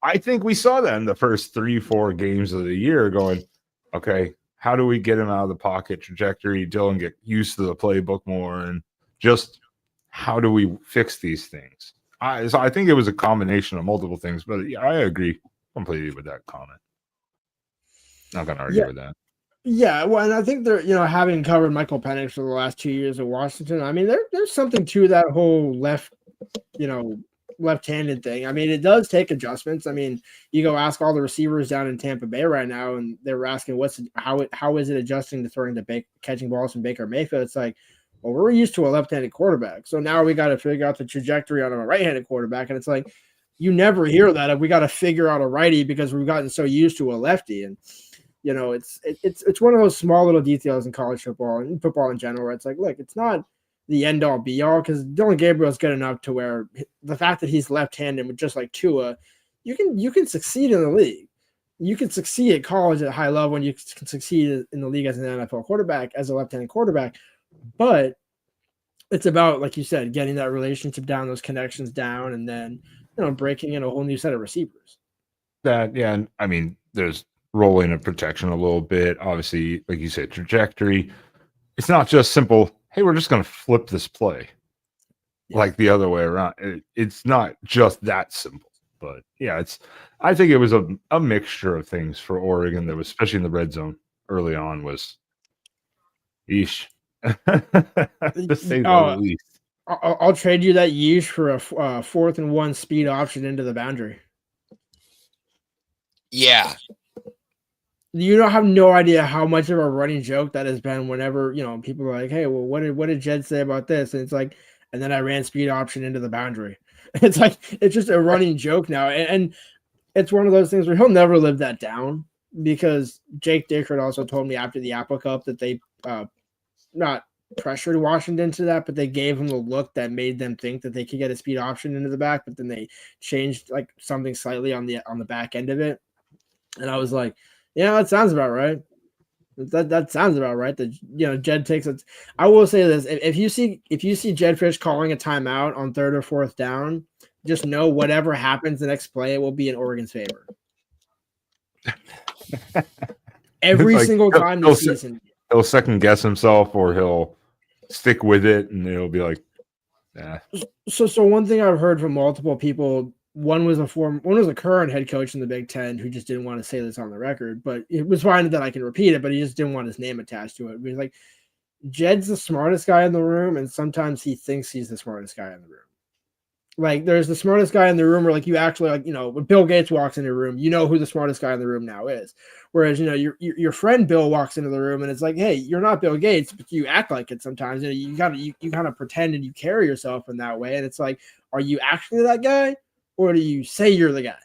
I think we saw that in the first 3-4 games of the year going, okay, how do we get him out of the pocket trajectory? Dylan get used to the playbook more, and just how do we fix these things? So I think it was a combination of multiple things, but I agree completely with that comment. Not going to argue with that. Yeah, well, and I think they're, having covered Michael Penix for the last 2 years at Washington, I mean, there's something to that whole left-handed thing. I mean, it does take adjustments. I mean, you go ask all the receivers down in Tampa Bay right now, and they were asking how is it adjusting to throwing catching balls from Baker Mayfield? It's like, well, we're used to a left-handed quarterback, so now we got to figure out the trajectory on a right-handed quarterback, and it's like you never hear that. We got to figure out a righty because we've gotten so used to a lefty, and It's one of those small little details in college football and football in general where it's like, look, it's not the end all be all, because Dylan Gabriel's good enough to where the fact that he's left-handed with just like Tua, you can succeed in the league. You can succeed at college at a high level, and you can succeed in the league as an NFL quarterback, as a left-handed quarterback. But it's about, like you said, getting that relationship down, those connections down, and then breaking in a whole new set of receivers. And I mean, there's rolling of protection a little bit. Obviously, like you said, trajectory. It's not just simple, hey, we're just going to flip this play like the other way around. It's not just that simple. But yeah, I think it was a mixture of things for Oregon that was, especially in the red zone early on, was yeesh. To say the least. I'll trade you that yeesh for a 4th and 1 speed option into the boundary. Yeah. You don't have no idea how much of a running joke that has been whenever, people are like, hey, well, what did Jed say about this? And it's like, and then I ran speed option into the boundary. It's like, it's just a running joke now. And it's one of those things where he'll never live that down, because Jake Dickert also told me after the Apple Cup that they not pressured Washington to that, but they gave him the look that made them think that they could get a speed option into the back, but then they changed like something slightly on the back end of it. And I was like, yeah, that sounds about right. That sounds about right. That Jed takes it. I will say this: if you see Jed Fish calling a timeout on 3rd or 4th down, just know whatever happens the next play, it will be in Oregon's favor. Every single time this season, he'll second guess himself, or he'll stick with it, and it'll be like, nah. So one thing I've heard from multiple people. One was a current head coach in the Big Ten who just didn't want to say this on the record, but it was fine that I can repeat it, but he just didn't want his name attached to it. He was like, Jed's the smartest guy in the room, and sometimes he thinks he's the smartest guy in the room. Like, there's the smartest guy in the room where, like, you actually, like, when Bill Gates walks into a room, you know who the smartest guy in the room now is. Whereas, your friend Bill walks into the room, and it's like, hey, you're not Bill Gates, but you act like it sometimes. You kind of pretend and you carry yourself in that way, and it's like, are you actually that guy? Or do you say you're the guy?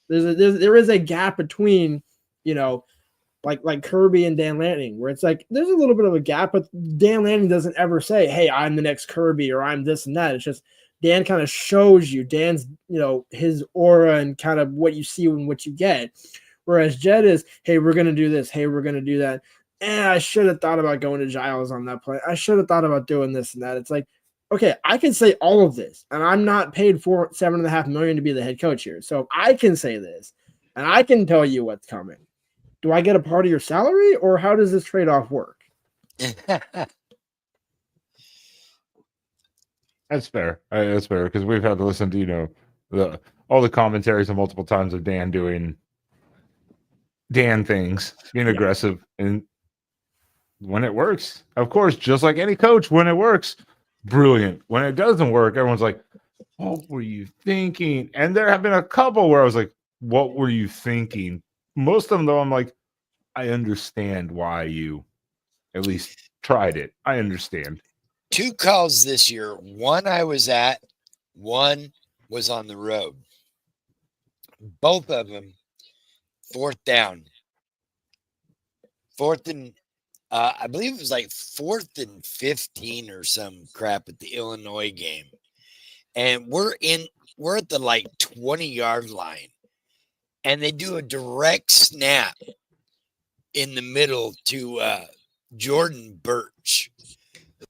There is a gap between, like Kirby and Dan Lanning, where it's like there's a little bit of a gap, but Dan Lanning doesn't ever say, hey, I'm the next Kirby, or I'm this and that. It's just Dan kind of shows you Dan's, his aura and kind of what you see and what you get. Whereas Jed is, hey, we're going to do this. Hey, we're going to do that. I should have thought about going to Giles on that play. I should have thought about doing this and that. It's like, okay, I can say all of this, and I'm not paid for $7.5 million to be the head coach here. So if I can say this, and I can tell you what's coming, do I get a part of your salary, or how does this trade-off work? That's fair. That's fair, because we've had to listen to all the commentaries multiple times of Dan doing Dan things, being aggressive, and when it works, of course, just like any coach, when it works, brilliant. When it doesn't work, everyone's like, what were you thinking? And there have been a couple where I was like, what were you thinking? Most of them, though, I'm like, I understand why you at least tried it. I understand. 2 calls this year. One I was at, one was on the road. Both of them, 4th down. 4th and I believe it was like 4th and 15 or some crap at the Illinois game. And we're at the like 20-yard line. And they do a direct snap in the middle to Jordan Birch,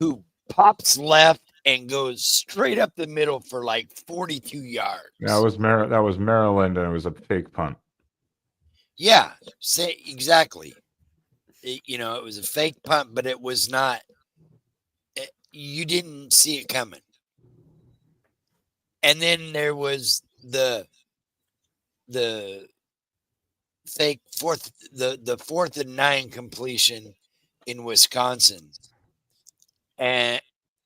who pops left and goes straight up the middle for like 42 yards. That was Maryland, and it was a fake punt. Yeah, exactly. It was a fake punt, but it was not. You didn't see it coming. And then there was the fake the 4th and 9 completion in Wisconsin, and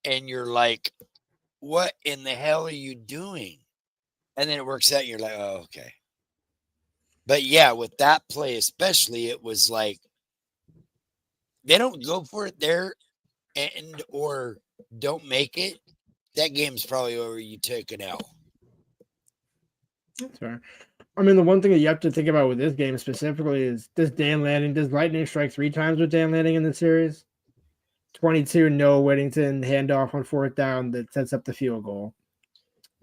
you're like, what in the hell are you doing? And then it works out, and you're like, oh, okay. But yeah, with that play especially, it was like, they don't go for it there and or don't make it, that game's probably over. You took an L. That's fair. I mean, the one thing that you have to think about with this game specifically is does Lightning strike 3 times with Dan Lanning in the series? 22, no Whittington handoff on 4th down that sets up the field goal.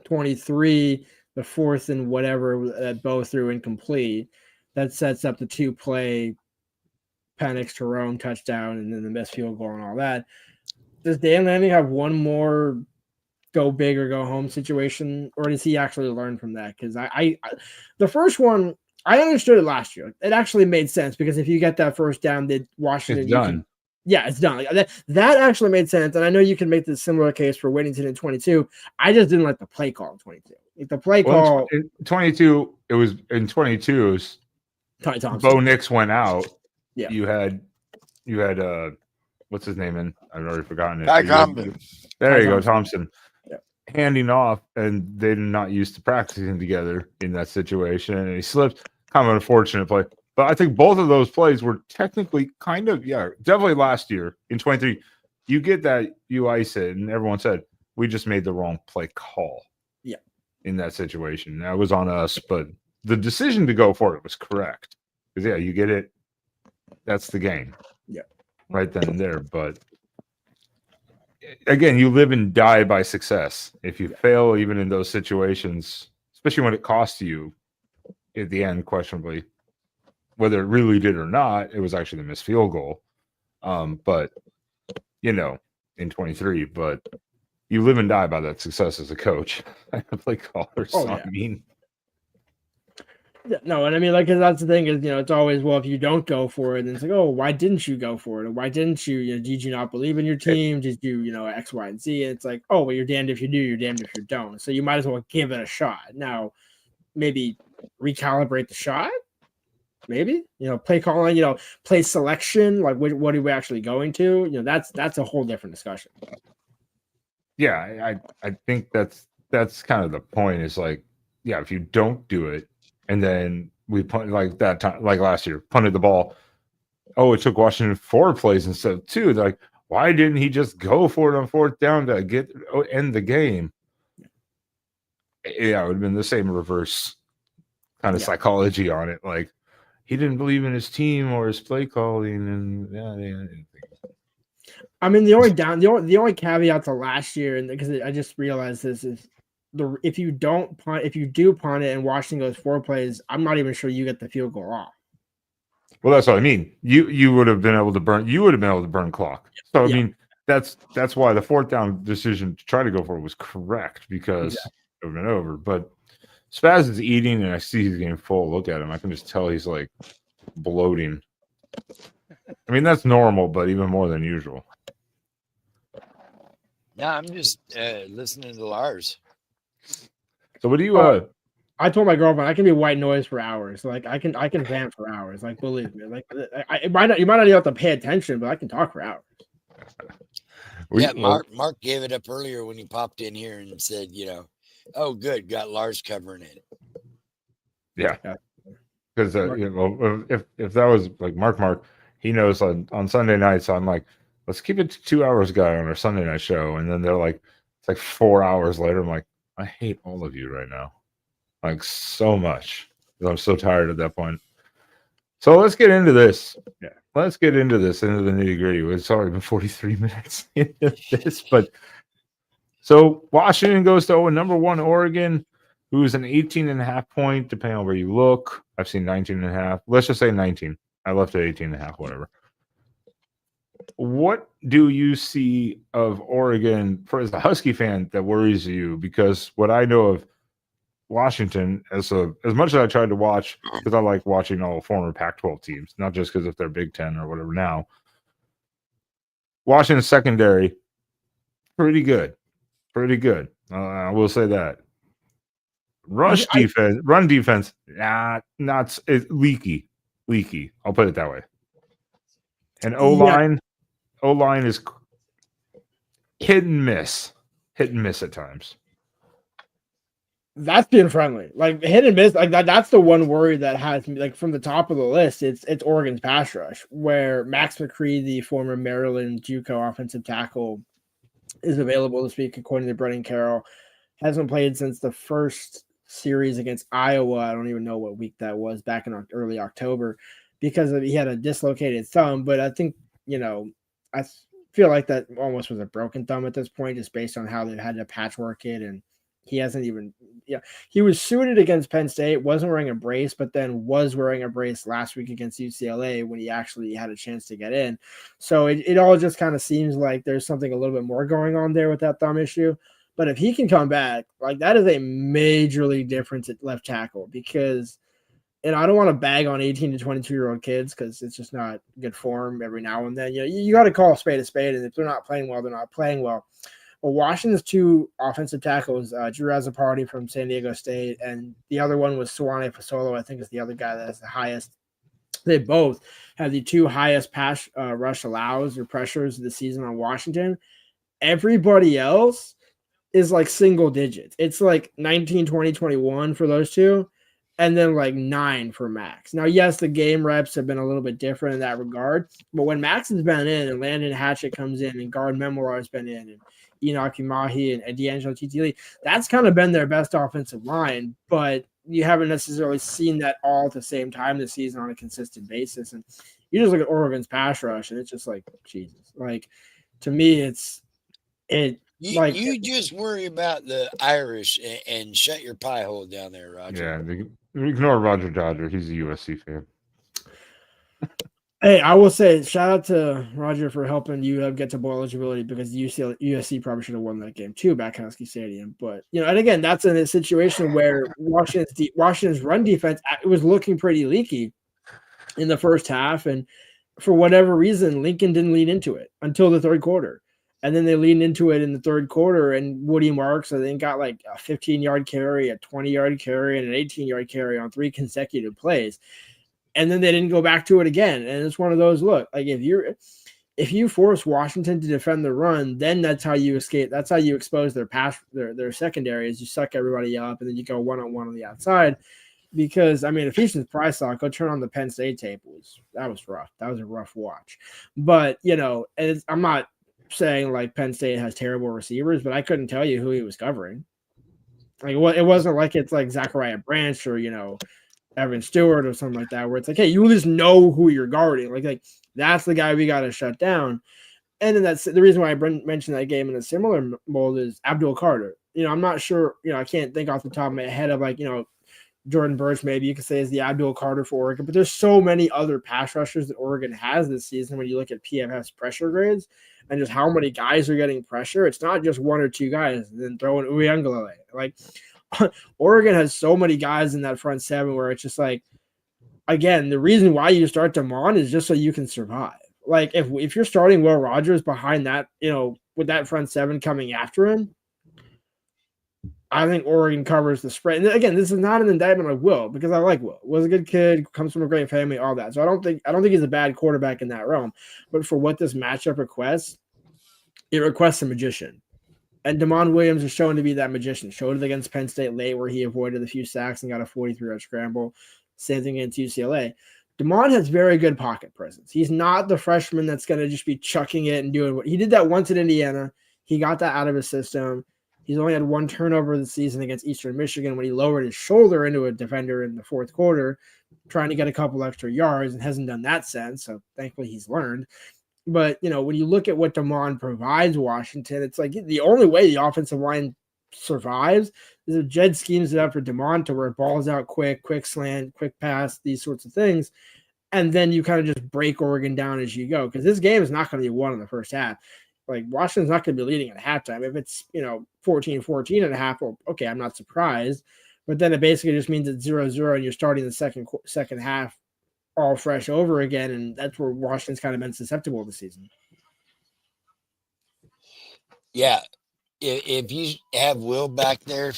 23, the 4th and whatever that Bo threw incomplete. That sets up the 2-play Penix to Rome touchdown and then the missed field goal and all that. Does Dan Lanning have one more go big or go home situation, or does he actually learn from that? Because I the first one, I understood it last year. It actually made sense because if you get that first down, that Washington, It's done. It's done. Like, that actually made sense, and I know you can make the similar case for Whittington in 22. I just didn't like the play call in 22. Like the play call in 22, it was in 22. It was Ty Thompson. Bo Nix went out. Yeah. You had what's his name in? I've already forgotten it. There you go, Thompson. Yeah. Handing off, and they're not used to practicing together in that situation, and he slips. Kind of an unfortunate play. But I think both of those plays were technically definitely last year in 23. You get that, you ice it, and everyone said, we just made the wrong play call. Yeah. In that situation. That was on us, but the decision to go for it was correct. Because, you get it. That's the game. Yeah. Right then and there. But again, you live and die by success. If you fail even in those situations, especially when it costs you at the end, questionably, whether it really did or not, it was actually the missed field goal. But in 23, but you live and die by that success as a coach. I play callers. I mean, no, and I mean, like, 'cause that's the thing is, it's always, well, if you don't go for it, then it's like, oh, why didn't you go for it? Or why didn't you, did you not believe in your team? Did you, X, Y, and Z? And it's like, oh, well, you're damned if you do, you're damned if you don't. So you might as well give it a shot. Now, maybe recalibrate the shot. Maybe, play calling, play selection, like what are we actually going to? That's a whole different discussion. Yeah, I think that's kind of the point. Is like, if you don't do it, and then we punt like that time, like last year, punted the ball. Oh, it took Washington 4 plays instead of 2. They're like, why didn't he just go for it on 4th down to end the game? Yeah, it would have been the same reverse kind of psychology on it. Like, he didn't believe in his team or his play calling, and I mean, the only caveat to last year, and because I just realized this is if you do punt it and Washington goes 4 plays, I'm not even sure you get the field goal off. Well, that's what I mean. You would have been able to burn. You would have been able to burn clock. So I mean, that's why the 4th down decision to try to go for it was correct, because it would have been over. But Spaz is eating, and I see he's getting full. Look at him. I can just tell he's like bloating. I mean, that's normal, but even more than usual. No, I'm just listening to Lars. So what do you? I told my girlfriend I can be white noise for hours. Like I can vent for hours. Like, believe me. Like you might not even have to pay attention, but I can talk for hours. Mark gave it up earlier when he popped in here and said, oh, good, got Lars covering it. Yeah, because if that was like Mark, he knows on Sunday nights I'm like, let's keep it to 2 hours, guy, on our Sunday night show, and then they're like, it's like 4 hours later. I'm like, I hate all of you right now, like so much. I'm so tired at that point. So let's get into this. Yeah, let's get into the nitty gritty. It's already been 43 minutes into this, but. So Washington goes to number 1 Oregon, who's an 18.5 point, depending on where you look. I've seen 19.5. Let's just say 19. I left it 18.5, whatever. What do you see of Oregon as a Husky fan that worries you? Because what I know of Washington, as much as I tried to watch, because I like watching all former Pac-12 teams, not just because if they're Big Ten or whatever now. Washington's secondary, pretty good. Pretty good. I will say that. Run defense, not leaky. I'll put it that way. And O-line is hit and miss at times. That's being friendly. Like hit and miss, like that's the one worry that has me. Like from the top of the list, it's Oregon's pass rush, where Max McCree, the former Maryland JUCO offensive tackle, is available to speak according to Brennan Carroll. Hasn't played since the first series against Iowa. I don't even know what week that was, back in early October, because he had a dislocated thumb. But I think, I feel like that almost was a broken thumb at this point, just based on how they had to patchwork it. And he hasn't even, he was suited against Penn State, wasn't wearing a brace, but then was wearing a brace last week against UCLA when he actually had a chance to get in. So it all just kind of seems like there's something a little bit more going on there with that thumb issue. But if he can come back, like, that is a majorly difference at left tackle, because, and I don't want to bag on 18 to 22-year-old kids, because it's just not good form every now and then. You got to call a spade, and if they're not playing well, they're not playing well. Well, Washington's two offensive tackles, Drew Azzopardi from San Diego State, and the other one was Suwane Fasolo, I think is the other guy that has the highest. They both have the two highest pass rush allows or pressures of the season on Washington. Everybody else is like single digits. It's like 19, 20, 21 for those two, and then like 9 for Max. Now, yes, the game reps have been a little bit different in that regard, but when Max has been in and Landon Hatchett comes in and Guard Memoir has been in and Enoch Umahi and D'Angelo Titili, that's kind of been their best offensive line, but you haven't necessarily seen that all at the same time this season on a consistent basis. And you just look at Oregon's pass rush, and it's just like, Jesus. Like, to me, you just worry about the Irish and shut your pie hole down there, Roger. Yeah, ignore Roger Dodger. He's a USC fan. Hey, I will say, shout out to Roger for helping you get to bowl eligibility, because USC probably should have won that game too back at Husky Stadium. But, and again, that's in a situation where Washington's run defense, it was looking pretty leaky in the first half. And for whatever reason, Lincoln didn't lean into it until the third quarter. And then they leaned into it in the third quarter, and Woody Marks, I think, got like a 15-yard carry, a 20-yard carry, and an 18-yard carry on 3 consecutive plays. And then they didn't go back to it again. And it's one of those, look, like, if you force Washington to defend the run, then that's how you escape. That's how you expose their secondary, is you suck everybody up and then you go one-on-one on the outside. Because, I mean, Ephesians Price saw, go turn on the Penn State tape. That was rough. That was a rough watch. But, I'm not saying like Penn State has terrible receivers, but I couldn't tell you who he was covering. Like, it wasn't like it's like Zachariah Branch or, Evan Stewart or something like that, where it's like, hey, you just know who you're guarding. Like that's the guy we got to shut down. And then that's the reason why I mentioned that game in a similar mold is Abdul Carter. I'm not sure, I can't think off the top of my head of like, Jordan Burch, maybe you could say, is the Abdul Carter for Oregon, but there's so many other pass rushers that Oregon has this season when you look at PFF's pressure grades and just how many guys are getting pressure. It's not just 1 or 2 guys and then throw in Uiagalelei. Like, Oregon has so many guys in that front seven where it's just like, again, the reason why you start Damon is just so you can survive. Like, if you're starting Will Rogers behind that, with that front seven coming after him, I think Oregon covers the spread. And again, this is not an indictment of Will, because I like Will. Was a good kid, comes from a great family, all that. So I don't think he's a bad quarterback in that realm. But for what this matchup requests, it requests a magician. And Damon Williams is shown to be that magician. Showed it against Penn State late, where he avoided a few sacks and got a 43-yard scramble. Same thing against UCLA. Damon has very good pocket presence. He's not the freshman that's going to just be chucking it and doing what he did that once at Indiana. He got that out of his system. He's only had 1 turnover this season against Eastern Michigan when he lowered his shoulder into a defender in the fourth quarter, trying to get a couple extra yards, and hasn't done that since. So thankfully he's learned. But, when you look at what Damon provides Washington, it's like the only way the offensive line survives is if Jed schemes it up for Damon to where ball's out quick slant, quick pass, these sorts of things. And then you kind of just break Oregon down as you go, because this game is not going to be won in the first half. Like, Washington's not going to be leading at halftime. If it's, 14-14 at a half, well, okay, I'm not surprised. But then it basically just means it's 0-0 and you're starting the second half all fresh over again, and that's where Washington's kind of been susceptible this season. Yeah. If you have Will back there,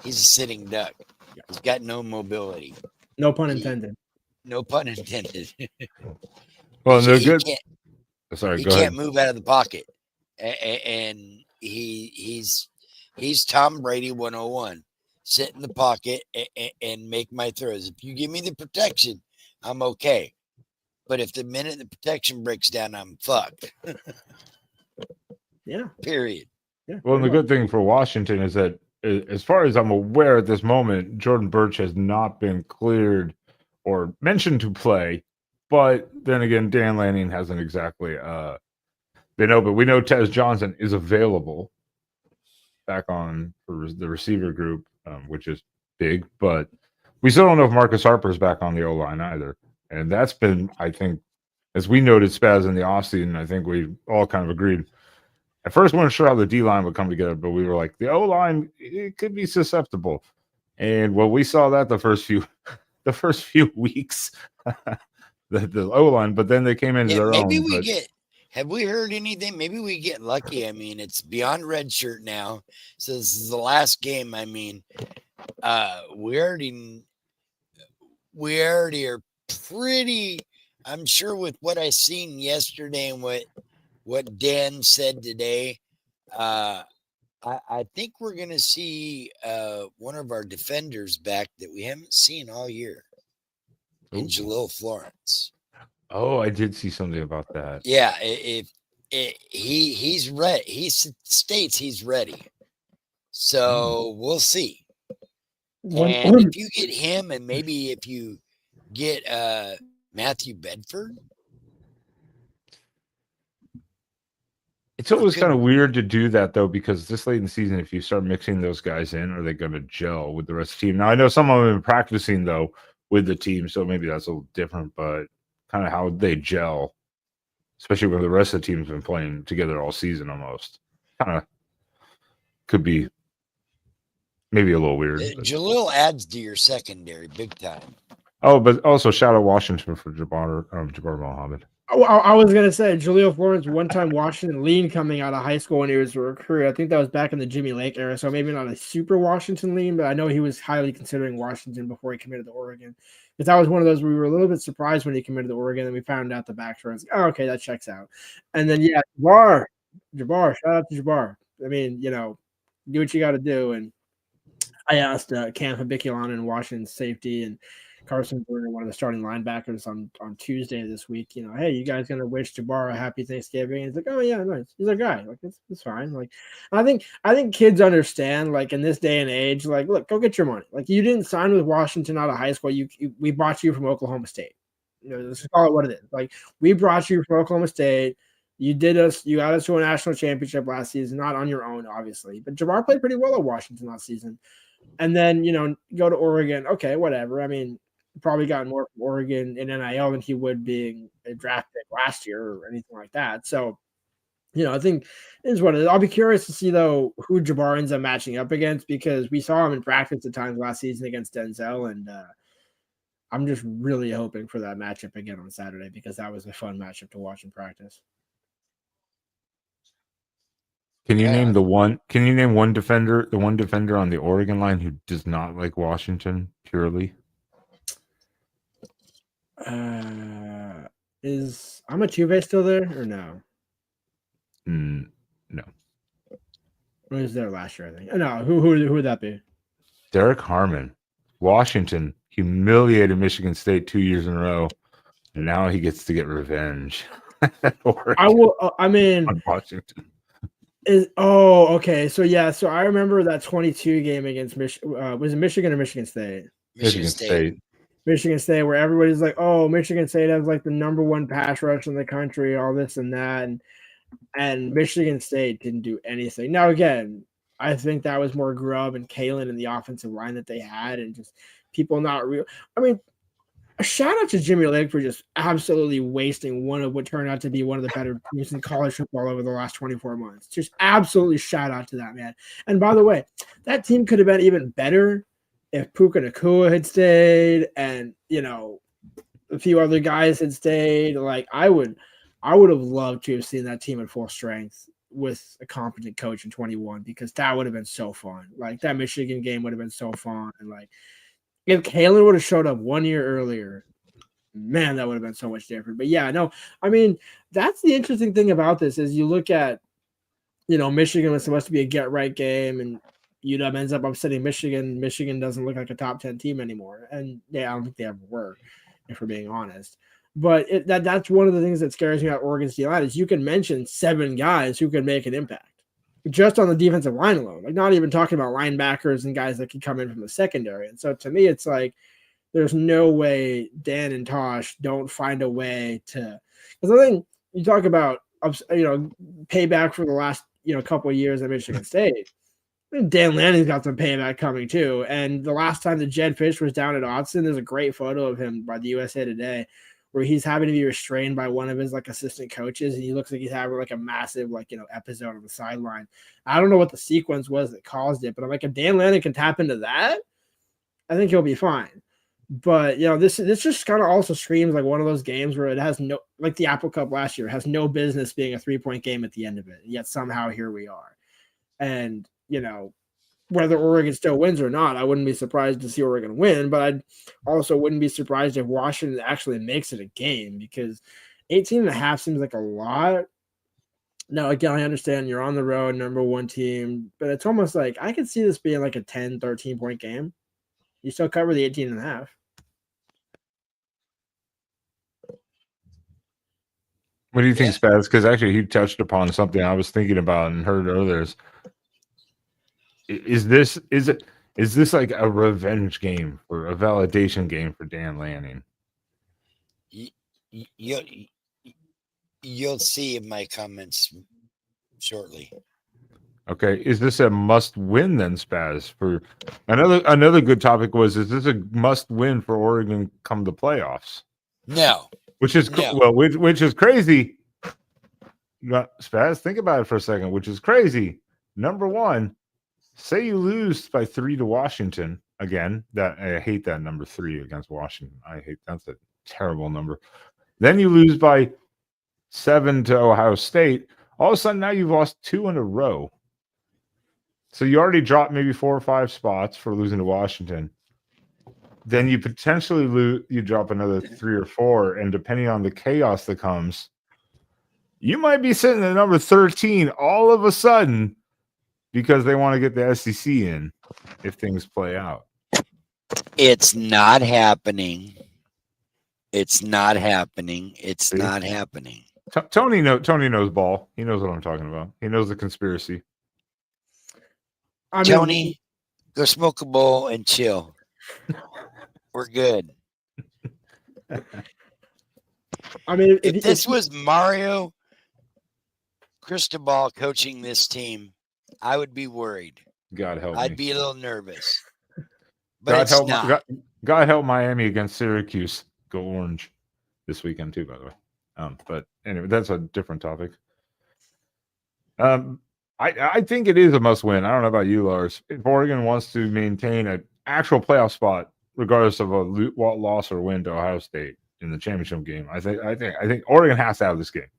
he's a sitting duck. Yeah. He's got no mobility. No pun intended. No pun intended. Well, they're good. He can't move out of the pocket. And he's Tom Brady 101. Sit in the pocket and make my throws. If you give me the protection, I'm okay. But if the minute the protection breaks down, I'm fucked. Yeah. Period. Yeah. Well, the good thing for Washington is that as far as I'm aware at this moment, Jordan Birch has not been cleared or mentioned to play. But then again, Dan Lanning hasn't exactly been open. We know Tez Johnson is available back on for the receiver group, which is big. But we still don't know if Marcus Harper is back on the O-line either. And that's been, I think, as we noted, Spaz in the offseason, I think we all kind of agreed. At first, we weren't sure how the D-line would come together, but we were like, the O-line, it could be susceptible. And well, we saw that the first few weeks, the O-line, but then they came into their maybe own. Have we heard anything? Maybe we get lucky. I mean, it's beyond red shirt now. So this is the last game. I mean, we already are pretty, I'm sure with what I seen yesterday and what Dan said today, I think we're going to see one of our defenders back that we haven't seen all year in Jalil Florence. Oh, I did see something about that. Yeah, he's ready. He states he's ready. So we'll see. And if you get him, and maybe if you get Matthew Bedford, it's always kind of weird to do that though, because this late in the season, if you start mixing those guys in, are they going to gel with the rest of the team? Now I know some of them have been practicing though with the team, so maybe that's a little different, but kind of how they gel, especially when the rest of the team's been playing together all season almost. Kind of could be maybe a little weird. Jalil adds to your secondary big time. Oh, but also shout out Washington for Jabbar Mohammed. I was going to say, Jaleel Florence, one-time Washington lean coming out of high school when he was a recruit. I think that was back in the Jimmy Lake era, so maybe not a super Washington lean, but I know he was highly considering Washington before he committed to Oregon. Because that was one of those where we were a little bit surprised when he committed to Oregon, and we found out the backstory. Like, oh, okay, that checks out. And then, yeah, Jabbar, shout out to Jabbar. I mean, do what you got to do. And I asked Cam Habiculon in Washington safety and Carson Berger, one of the starting linebackers, on Tuesday this week, hey, you guys gonna wish Jabbar a happy Thanksgiving? And he's like, oh yeah, nice. He's a guy. Like it's fine. Like I think kids understand, like in this day and age, like look, go get your money. Like you didn't sign with Washington out of high school. We brought you from Oklahoma State. Let's call it what it is. Like we brought you from Oklahoma State. You got us to a national championship last season, not on your own, obviously. But Jabbar played pretty well at Washington last season. And then, go to Oregon. Okay, whatever. I mean, probably gotten more from Oregon in NIL than he would being a draft pick last year or anything like that. So, I think it is what it is. I'll be curious to see, though, who Jabbar ends up matching up against, because we saw him in practice at times last season against Denzel, and I'm just really hoping for that matchup again on Saturday, because that was a fun matchup to watch in practice. Can you name one defender, the one defender on the Oregon line who does not like Washington purely? Is Amatuve still there or no? No. Or was there last year, I think. No, who would that be? Derek Harmon. Washington humiliated Michigan State 2 years in a row, and now he gets to get revenge. On Washington. Okay. So I remember that 22 game against Michigan. Was it Michigan or Michigan State? Michigan State. Michigan State, where everybody's like, oh, Michigan State has like the number one pass rush in the country, all this and that. And Michigan State didn't do anything. Now, again, I think that was more Grubb and Kalen and the offensive line that they had, and just people not real. I mean, a shout out to Jimmy Lake for just absolutely wasting one of what turned out to be one of the better teams in college football over the last 24 months. Just absolutely shout out to that man. And by the way, that team could have been even better if Puka Nacua had stayed, and a few other guys had stayed. Like I would have loved to have seen that team at full strength with a competent coach in 21, because that would have been so fun. Like that Michigan game would have been so fun. And like if Kalen would have showed up 1 year earlier, man, that would have been so much different. But yeah, no, I mean, that's the interesting thing about this is you look at, Michigan was supposed to be a get right game, and UW ends up upsetting Michigan. Michigan doesn't look like a top 10 team anymore. And yeah, I don't think they ever were, if we're being honest. But that's one of the things that scares me about Oregon's D-line is you can mention 7 guys who can make an impact. just on the defensive line alone. Like, not even talking about linebackers and guys that can come in from the secondary. And so to me, it's like there's no way Dan and Tosh don't find a way to. Because I think you talk about payback for the last couple of years at Michigan State. Dan Lanning's got some payback coming too. And the last time that Jed Fish was down at Autzen, there's a great photo of him by the USA Today where he's having to be restrained by one of his like assistant coaches, and he looks like he's having like a massive episode on the sideline. I don't know what the sequence was that caused it, but I'm like, if Dan Lanning can tap into that, I think he'll be fine. But this just kind of also screams like one of those games where it has no, like the Apple Cup last year, has no business being a 3-point game at the end of it. Yet somehow here we are. And whether Oregon still wins or not, I wouldn't be surprised to see Oregon win, but I also wouldn't be surprised if Washington actually makes it a game, because 18.5 seems like a lot. Now, again, I understand you're on the road, number one team, but it's almost like I could see this being like a 10, 13-point game. You still cover the 18.5. What do you think, Spaz? Because actually, he touched upon something I was thinking about and heard earlier. Is this like a revenge game or a validation game for Dan Lanning? You'll see in my comments shortly. Okay, is this a must-win then, Spaz? For another good topic was: is this a must-win for Oregon come the playoffs? No, which is crazy. Spaz, think about it for a second. Which is crazy. Number one. Say you lose by 3 to Washington again. That I hate that number 3 against Washington. That's a terrible number. Then you lose by 7 to Ohio State. All of a sudden now you've lost 2 in a row. So you already dropped maybe 4 or 5 spots for losing to Washington. Then you potentially you drop another 3 or 4, and depending on the chaos that comes, you might be sitting at number 13 all of a sudden. Because they want to get the SEC in if things play out. It's not happening. It's not happening. It's not happening. Tony knows ball. He knows what I'm talking about. He knows the conspiracy. Tony, go smoke a bowl and chill. We're good. I mean, if this was Mario Cristobal coaching this team, I would be worried. God help me. I'd be a little nervous. But God help Miami against Syracuse. Go Orange this weekend too, by the way. But anyway, that's a different topic. I think it is a must win. I don't know about you, Lars. If Oregon wants to maintain an actual playoff spot, regardless of a loss or win to Ohio State in the championship game, I think Oregon has to have this game.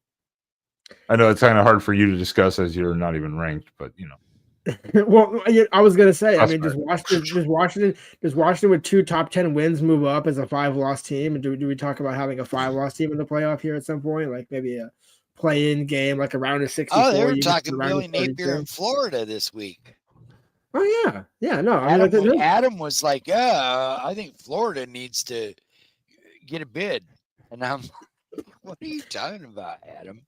I know it's kind of hard for you to discuss as you're not even ranked, but Well, I was gonna say, I mean, does Washington with 2 top 10 wins move up as a 5-loss team? And do we talk about having a 5-loss team in the playoff here at some point, like maybe a play-in game, like a round of 64? Oh, they were talking Billy Napier in Florida this week. Oh yeah, no. Adam was like, I think Florida needs to get a bid, and I'm like, what are you talking about, Adam?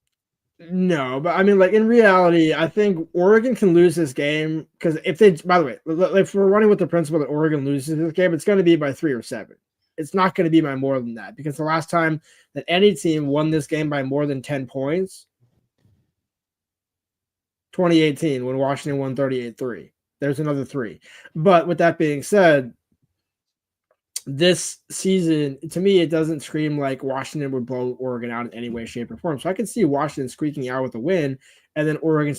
No, but I mean, like in reality, I think Oregon can lose this game because by the way, if we're running with the principle that Oregon loses this game, it's going to be by 3 or 7. It's not going to be by more than that, because the last time that any team won this game by more than 10 points, 2018, when Washington won 38-3. There's another 3. But with that being said, this season, to me, it doesn't scream like Washington would blow Oregon out in any way, shape, or form. So I can see Washington squeaking out with a win, and then Oregon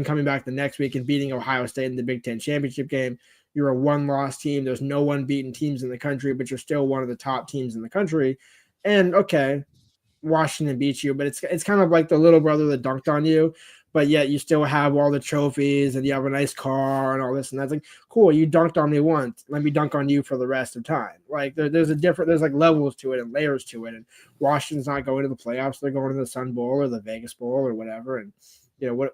coming back the next week and beating Ohio State in the Big Ten championship game. You're a 1-loss team. There's no unbeaten teams in the country, but you're still one of the top teams in the country. And okay, Washington beats you, but it's kind of like the little brother that dunked on you, but yet you still have all the trophies and you have a nice car and all this, and that's like, cool, you dunked on me once, let me dunk on you for the rest of time. Like there's like levels to it and layers to it, and Washington's not going to the playoffs, they're going to the Sun Bowl or the Vegas Bowl or whatever, and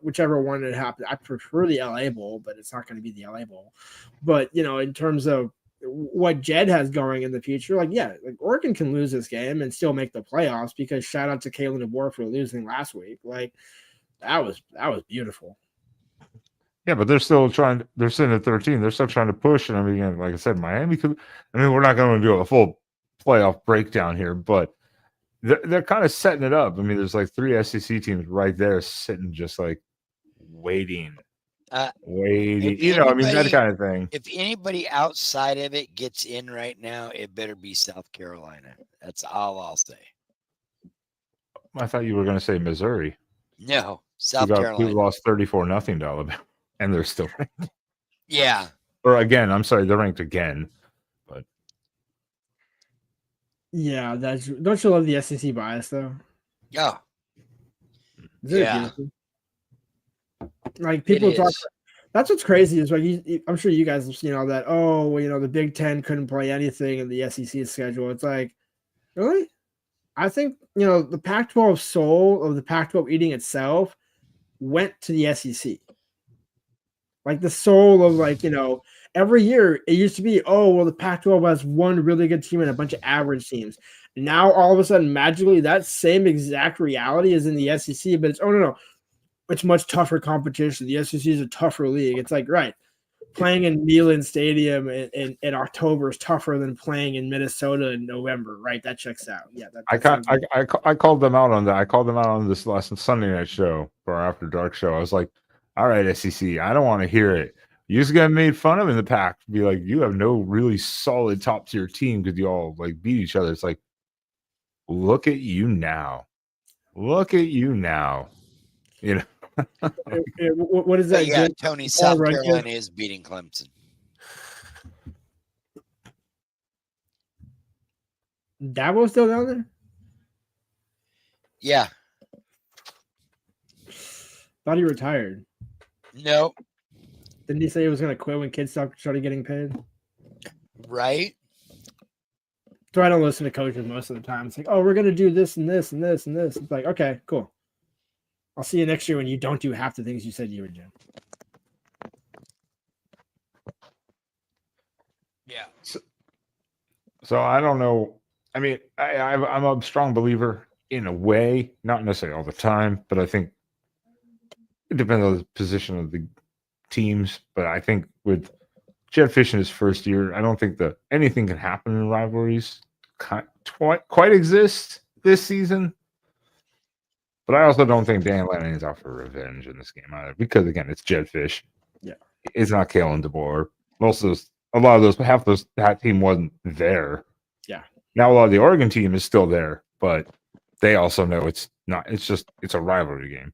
whichever one it happens. I prefer the LA Bowl, but it's not going to be the LA Bowl. But in terms of what Jed has going in the future, like Oregon can lose this game and still make the playoffs, because shout out to Kalen DeBoer for losing last week. Like that was beautiful. Yeah, but they're still trying. They're sitting at 13. They're still trying to push. And I mean, like I said, Miami could. I mean, we're not going to do a full playoff breakdown here, but they're kind of setting it up. I mean, there's like 3 SEC teams right there sitting, just like waiting. If You know, I mean, that anybody, kind of thing. if anybody outside of it gets in right now, it better be South Carolina. That's all I'll say. I thought you were going to say Missouri. No, South Carolina. Who lost 34-0 to Alabama, and they're still ranked. Yeah. Or again, I'm sorry, they're ranked again. But Yeah, that's. Don't you love the SEC bias though? Yeah. Isn't it beautiful? Like people talk. That's what's crazy is like I'm sure you guys have seen all that. Oh, well, you know, the Big Ten couldn't play anything in the SEC schedule. It's like, really? I think, you know, the Pac-12 soul of the Pac-12 eating itself went to the SEC. Like the soul of, like, you know, every year it used to be, oh, well, the Pac-12 has one really good team and a bunch of average teams. Now all of a sudden, magically, that same exact reality is in the SEC, but it's, oh, no, it's much tougher competition. The SEC is a tougher league. It's like, right, playing in Neyland Stadium in October is tougher than playing in Minnesota in November, right? That checks out. Yeah, I called them out on that. I called them out on this last Sunday night show for our After Dark show. I was like, all right, SEC, I don't want to hear it. You just got made fun of in the pack. Be like, you have no really solid top tier team because you all like beat each other. It's like, look at you now. Look at you now. You know. What is that? Yeah, Tony, South Carolina is beating Clemson. Dabo's still down there? Yeah. Thought he retired. No. Didn't he say he was going to quit when kids started getting paid? Right. So I don't listen to coaches most of the time. It's like, oh, we're going to do this and this and this and this. It's like, okay, cool. I'll see you next year when you don't do half the things you said you would do. Yeah. So I don't know. I mean, I'm a strong believer in a way, not necessarily all the time, but I think it depends on the position of the teams. But I think with Jedd Fisch in his first year, I don't think that anything can happen in rivalries quite exist this season. But I also don't think Dan Lanning is out for revenge in this game either, because again, it's Jedd Fisch. Yeah, it's not Kalen DeBoer. That team wasn't there. Yeah. Now a lot of the Oregon team is still there, but they also know it's not. It's a rivalry game.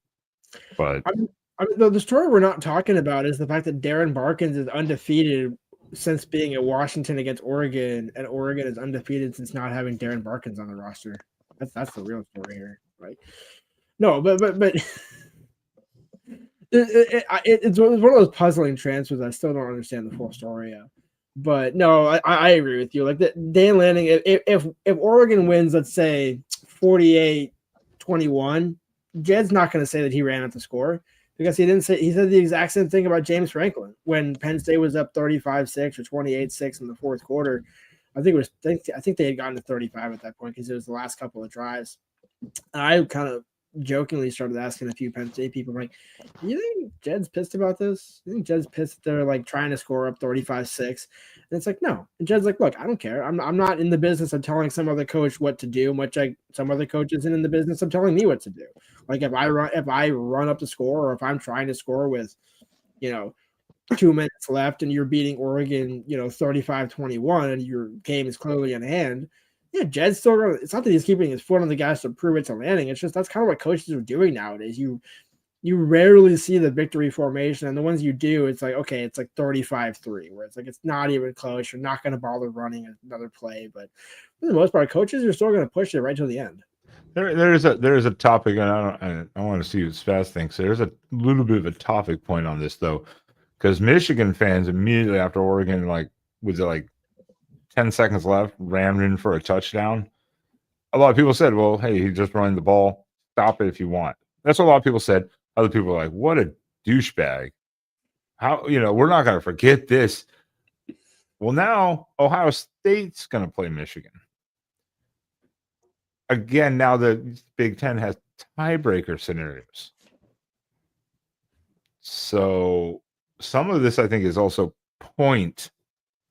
But I mean, the story we're not talking about is the fact that Darren Barkins is undefeated since being at Washington against Oregon, and Oregon is undefeated since not having Darren Barkins on the roster. That's the real story here, right? No, but it's one of those puzzling transfers I still don't understand the full story of. But no, I agree with you. Like Dan Lanning, if Oregon wins, let's say 48-21, Jed's not going to say that he ran out the score, because he said the exact same thing about James Franklin when Penn State was up 35-6 or 28-6 in the fourth quarter. I think they had gotten to 35 at that point because it was the last couple of drives. And I kind of jokingly started asking a few Penn State people, like, you think Jed's pissed about this? You think Jed's pissed that they're like trying to score up 35-6? And it's like, no. And Jed's like, look, I don't care. I'm not in the business of telling some other coach what to do, much like some other coach isn't in the business of telling me what to do. Like if I run up the score, or if I'm trying to score with, 2 minutes left and you're beating Oregon, 35-21, and your game is clearly in hand. Yeah, Jed's still. It's not that he's keeping his foot on the gas to prove it to Lanning. It's just that's kind of what coaches are doing nowadays. You rarely see the victory formation, and the ones you do, it's like, okay, it's like 35-3, where it's like it's not even close. You're not going to bother running another play, but for the most part, coaches are still going to push it right to the end. There is a topic, and I want to see what Spaz thinks. There's a little bit of a topic point on this though, because Michigan fans immediately after Oregon, like, was it like 10 seconds left, rammed in for a touchdown? A lot of people said, well, hey, he's just running the ball. Stop it if you want. That's what a lot of people said. Other people are like, what a douchebag. How, we're not going to forget this. Well, now Ohio State's going to play Michigan. Again, now the Big Ten has tiebreaker scenarios. So some of this I think is also point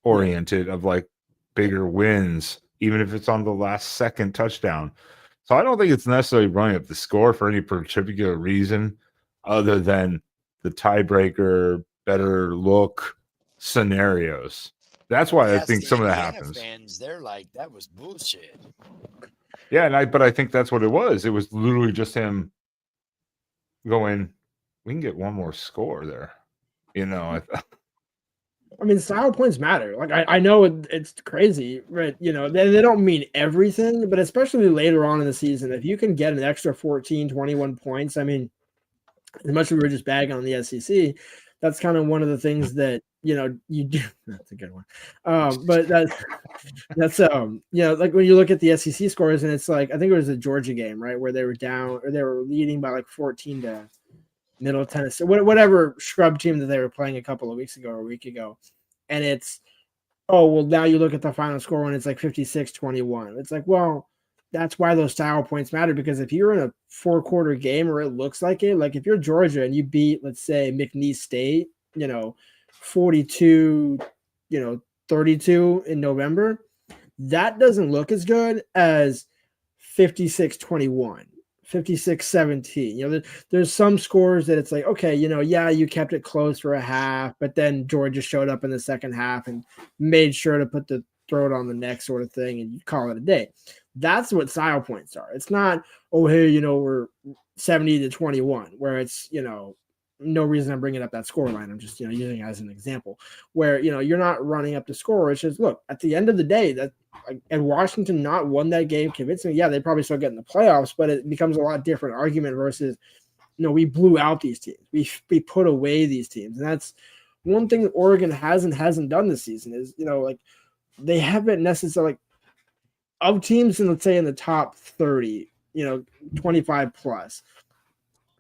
oriented of like bigger wins, even if it's on the last second touchdown. So I don't think it's necessarily running up the score for any particular reason other than the tiebreaker, better look scenarios. That's why I think some of that happens. Fans, they're like, that was bullshit. Yeah, but I think that's what it was. It was literally just him going, we can get one more score there. You know, I mean, style points matter. Like, I know it's crazy, but, you know, they don't mean everything, but especially later on in the season, if you can get an extra 14, 21 points, I mean, as much as we were just bagging on the SEC, that's kind of one of the things that, you know, you do. That's a good one. But that's you know, like when you look at the SEC scores and it's like, I think it was a Georgia game, right, where they were down or they were leading by like 14 to Middle Tennessee, whatever scrub team that they were playing a couple of weeks ago or a week ago. And it's, oh, well, now you look at the final score and it's like 56-21. It's like, well, that's why those style points matter, because if you're in a 4-quarter game or it looks like it, like if you're Georgia and you beat, let's say, McNeese State, you know, 42, you know, 32 in November, that doesn't look as good as 56-21. 56-17. You know, there's some scores that it's like, okay, you know, yeah, you kept it close for a half, but then Georgia showed up in the second half and made sure to put the throw it on the neck sort of thing, and you call it a day. That's what style points are. It's not, oh, hey, you know, we're 70-21, where it's, you know, no reason I'm bringing up that score line. I'm just, you know, using it as an example where, you know, you're not running up the score. It's just, look, at the end of the day, that and Washington not won that game convincingly. Yeah, they probably still get in the playoffs, but it becomes a lot different argument versus, you know, we blew out these teams. We put away these teams. And that's one thing that Oregon hasn't done this season is, you know, like they haven't necessarily, of teams in, let's say, in the top 30, you know, 25 plus,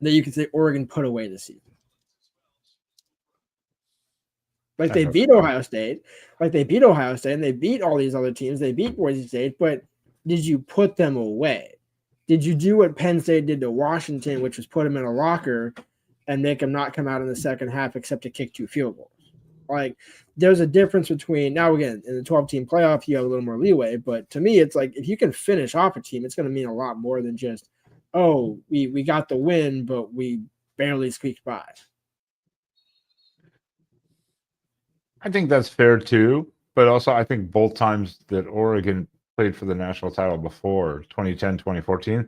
that you could say Oregon put away this season. Like they beat Ohio State, and they beat all these other teams. They beat Boise State, but did you put them away? Did you do what Penn State did to Washington, which was put them in a locker and make them not come out in the second half except to kick 2 field goals? Like, there's a difference between, now again, in the 12-team playoff, you have a little more leeway, but to me, it's like if you can finish off a team, it's going to mean a lot more than just, oh, we got the win, but we barely squeaked by. I think that's fair too, but also I think both times that Oregon played for the national title before, 2010, 2014,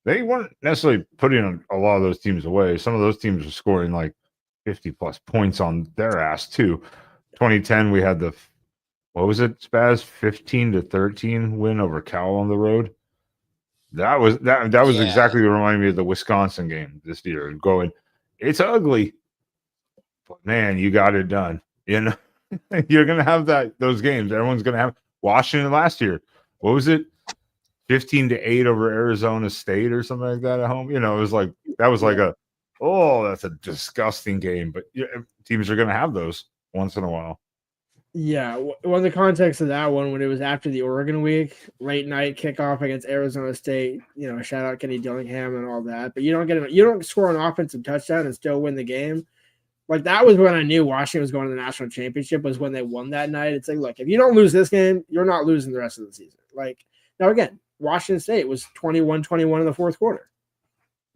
they weren't necessarily putting a lot of those teams away. Some of those teams were scoring like 50-plus points on their ass too. 2010, we had the, what was it, Spaz? 15-13 win over Cal on the road. That was exactly what reminded me of the Wisconsin game this year. Going, it's ugly, but man, you got it done. You know, you're gonna have those games. Everyone's gonna have Washington last year. What was it? 15-8 over Arizona State or something like that at home. You know, it was like that was like that's a disgusting game. But teams are gonna have those once in a while. Yeah, well, in the context of that one, when it was after the Oregon week, late night kickoff against Arizona State, you know, shout out Kenny Dillingham and all that, but you don't score an offensive touchdown and still win the game. Like, that was when I knew Washington was going to the national championship, was when they won that night. It's like, look, if you don't lose this game, you're not losing the rest of the season. Like, now again, Washington State was 21-21 in the fourth quarter.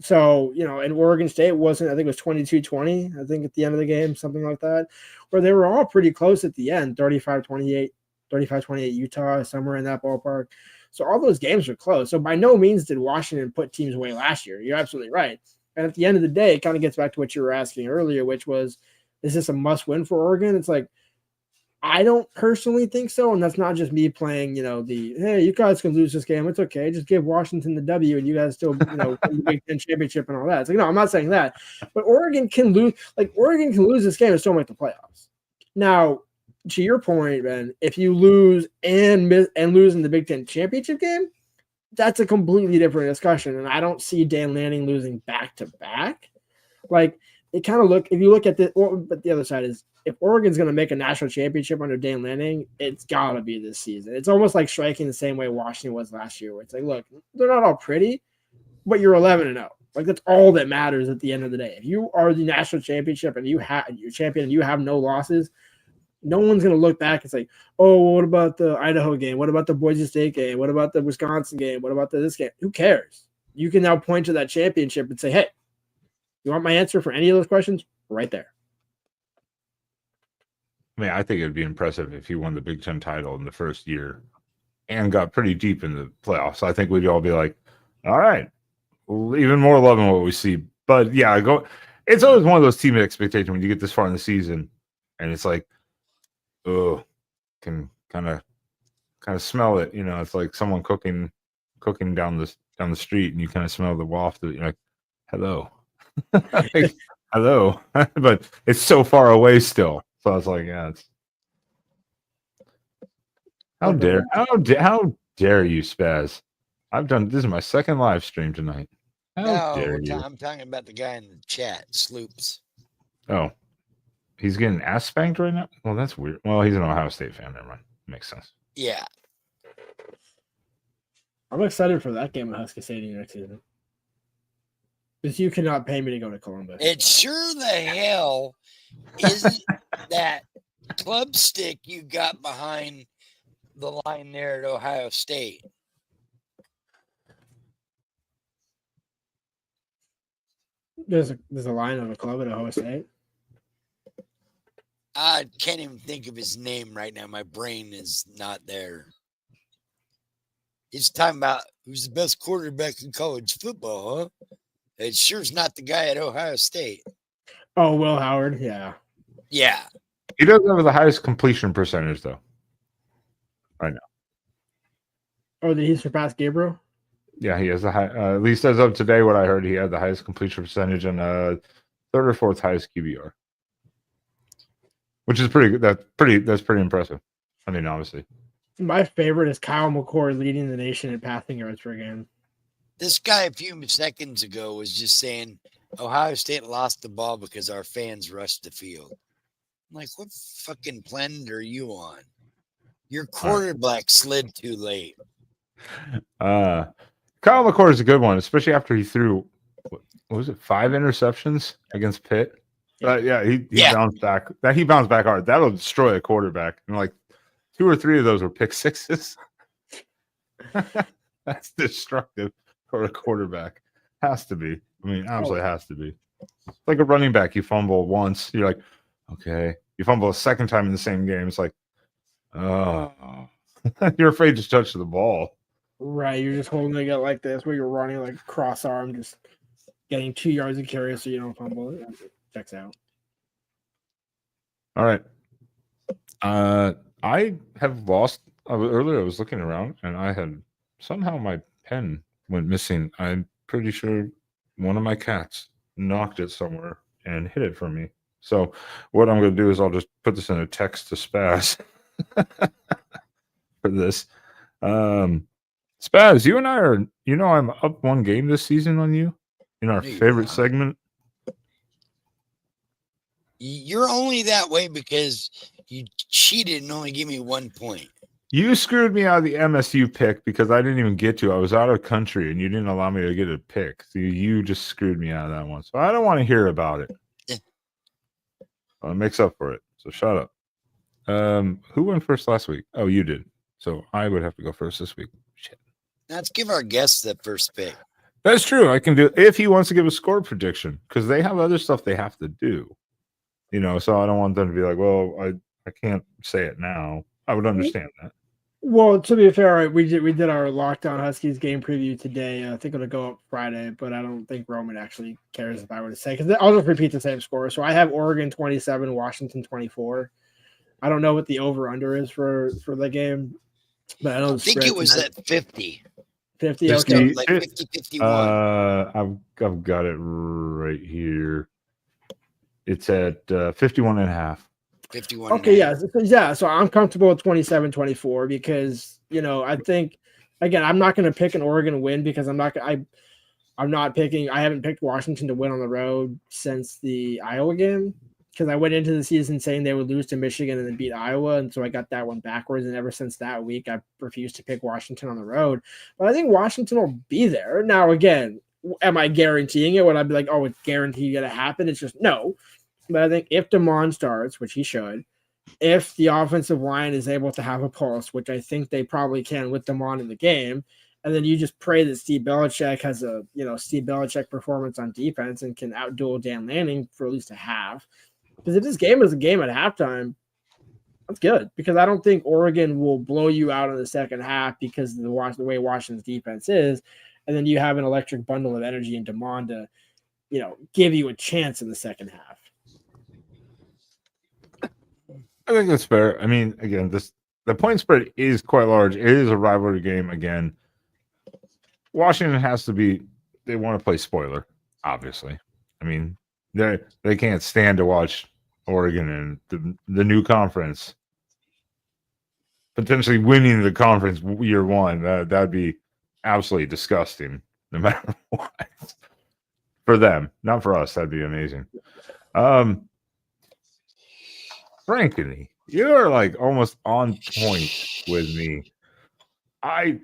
So, you know, and Oregon State wasn't, I think it was 22-20, I think at the end of the game, something like that, where they were all pretty close at the end, 35-28 Utah, somewhere in that ballpark. So all those games were close. So by no means did Washington put teams away last year. You're absolutely right. And at the end of the day, it kind of gets back to what you were asking earlier, which was, is this a must win for Oregon? It's like, I don't personally think so. And that's not just me playing, you know, hey, you guys can lose this game. It's okay. Just give Washington the W and you guys still, you know, win the Big Ten championship and all that. It's like, no, I'm not saying that. But Oregon can lose this game and still make the playoffs. Now, to your point, Ben, if you lose and lose in the Big Ten championship game, that's a completely different discussion. And I don't see Dan Lanning losing back to back. Like, it kind of if you look at but the other side is, if Oregon's going to make a national championship under Dan Lanning, it's got to be this season. It's almost like striking the same way Washington was last year, where it's like, look, they're not all pretty, but you're 11-0. Like, that's all that matters at the end of the day. If you are the national championship and you're champion and you have no losses, no one's going to look back and say, oh, well, what about the Idaho game? What about the Boise State game? What about the Wisconsin game? What about this game? Who cares? You can now point to that championship and say, hey, you want my answer for any of those questions? Right there. I mean, I think it'd be impressive if he won the Big Ten title in the first year and got pretty deep in the playoffs. I think we'd all be like, all right, even more loving what we see. But yeah, it's always one of those team expectations when you get this far in the season and it's like, oh, can kind of smell it. You know, it's like someone cooking down the street and you kind of smell the waft of, you're like, hello. Like, hello. But it's so far away still. So I was like, yeah, it's how dare you, Spaz? This is my second live stream tonight. How dare you? I'm talking about the guy in the chat, Sloops. Oh, he's getting ass spanked right now? Well, that's weird. Well, he's an Ohio State fan. Never mind. Makes sense. Yeah. I'm excited for that game at Husky Stadium next season. Because you cannot pay me to go to Columbus. It sure the hell isn't that club stick you got behind the line there at Ohio State. There's a line on a club at Ohio State. I can't even think of his name right now. My brain is not there. He's talking about who's the best quarterback in college football, huh? It sure's not the guy at Ohio State. Oh, Will Howard, yeah. Yeah. He does have the highest completion percentage, though. Right now. Oh, did he surpass Gabriel? Yeah, he has the high. At least as of today, what I heard, he had the highest completion percentage and third or fourth highest QBR, which is pretty good. That's pretty impressive. I mean, obviously, my favorite is Kyle McCord leading the nation in passing yards per game. This guy a few seconds ago was just saying Ohio State lost the ball because our fans rushed the field. I'm like, what fucking planet are you on? Your quarterback slid too late. Kyle McCord is a good one, especially after he threw, what was it, 5 interceptions against Pitt? He bounced back. He bounced back hard. That'll destroy a quarterback. And like 2 or 3 of those were pick sixes. That's destructive for a quarterback. Has to be. I mean, absolutely has to be. It's like a running back. You fumble once, you're like, okay. You fumble a second time in the same game. It's like, oh, you're afraid to touch the ball. Right, you're just holding it like this, where you're running like cross arm, just getting 2 yards of carry so you don't fumble it. Checks out. All right. I have lost. Earlier, I was looking around, and I had somehow my pen went missing. I'm pretty sure one of my cats knocked it somewhere and hid it from me. So what I'm going to do is I'll just put this in a text to Spaz for this. Spaz, you and I are, I'm up 1 game this season on you in our favorite segment. You're only that way because you cheated and only gave me 1 point. You screwed me out of the MSU pick because I didn't even get to. I was out of country and you didn't allow me to get a pick. So you just screwed me out of that one. So I don't want to hear about it. Well, it makes up for it. So shut up. Who went first last week? Oh, you did. So I would have to go first this week. Shit. Let's give our guests that first pick. That's true. I can do if he wants to give a score prediction because they have other stuff they have to do. So I don't want them to be like, well, I can't say it now. I would understand that. Well, to be fair, we did our Lockdown Huskies game preview today. I think it'll go up Friday, but I don't think Roman actually cares if I were to say, because I'll just repeat the same score. So I have Oregon 27, Washington 24. I don't know what the over-under is for the game, but I think it was at 50. 50, okay. Like 50, 51. I've got it right here. It's at 51 and a half. 51. Okay, yeah. So I'm comfortable with 27-24 because, I think, again, I'm not going to pick an Oregon win because I haven't picked Washington to win on the road since the Iowa game because I went into the season saying they would lose to Michigan and then beat Iowa. And so I got that one backwards. And ever since that week, I refused to pick Washington on the road. But I think Washington will be there. Now, again, am I guaranteeing it? Would I be like, oh, it's guaranteed going to happen? It's just no. But I think if DeMond starts, which he should, if the offensive line is able to have a pulse, which I think they probably can with DeMond in the game, and then you just pray that Steve Belichick has a Steve Belichick performance on defense and can outduel Dan Lanning for at least a half. Because if this game is a game at halftime, that's good. Because I don't think Oregon will blow you out in the second half because of the way Washington's defense is, and then you have an electric bundle of energy in DeMond to, give you a chance in the second half. I think that's fair. I mean, again, the point spread is quite large. It is a rivalry game again. Washington has to be. They want to play spoiler, obviously. I mean, they can't stand to watch Oregon and the new conference potentially winning the conference year one. That'd be absolutely disgusting, no matter what. For them, not for us. That'd be amazing. Frankly, you're like almost on point with me. I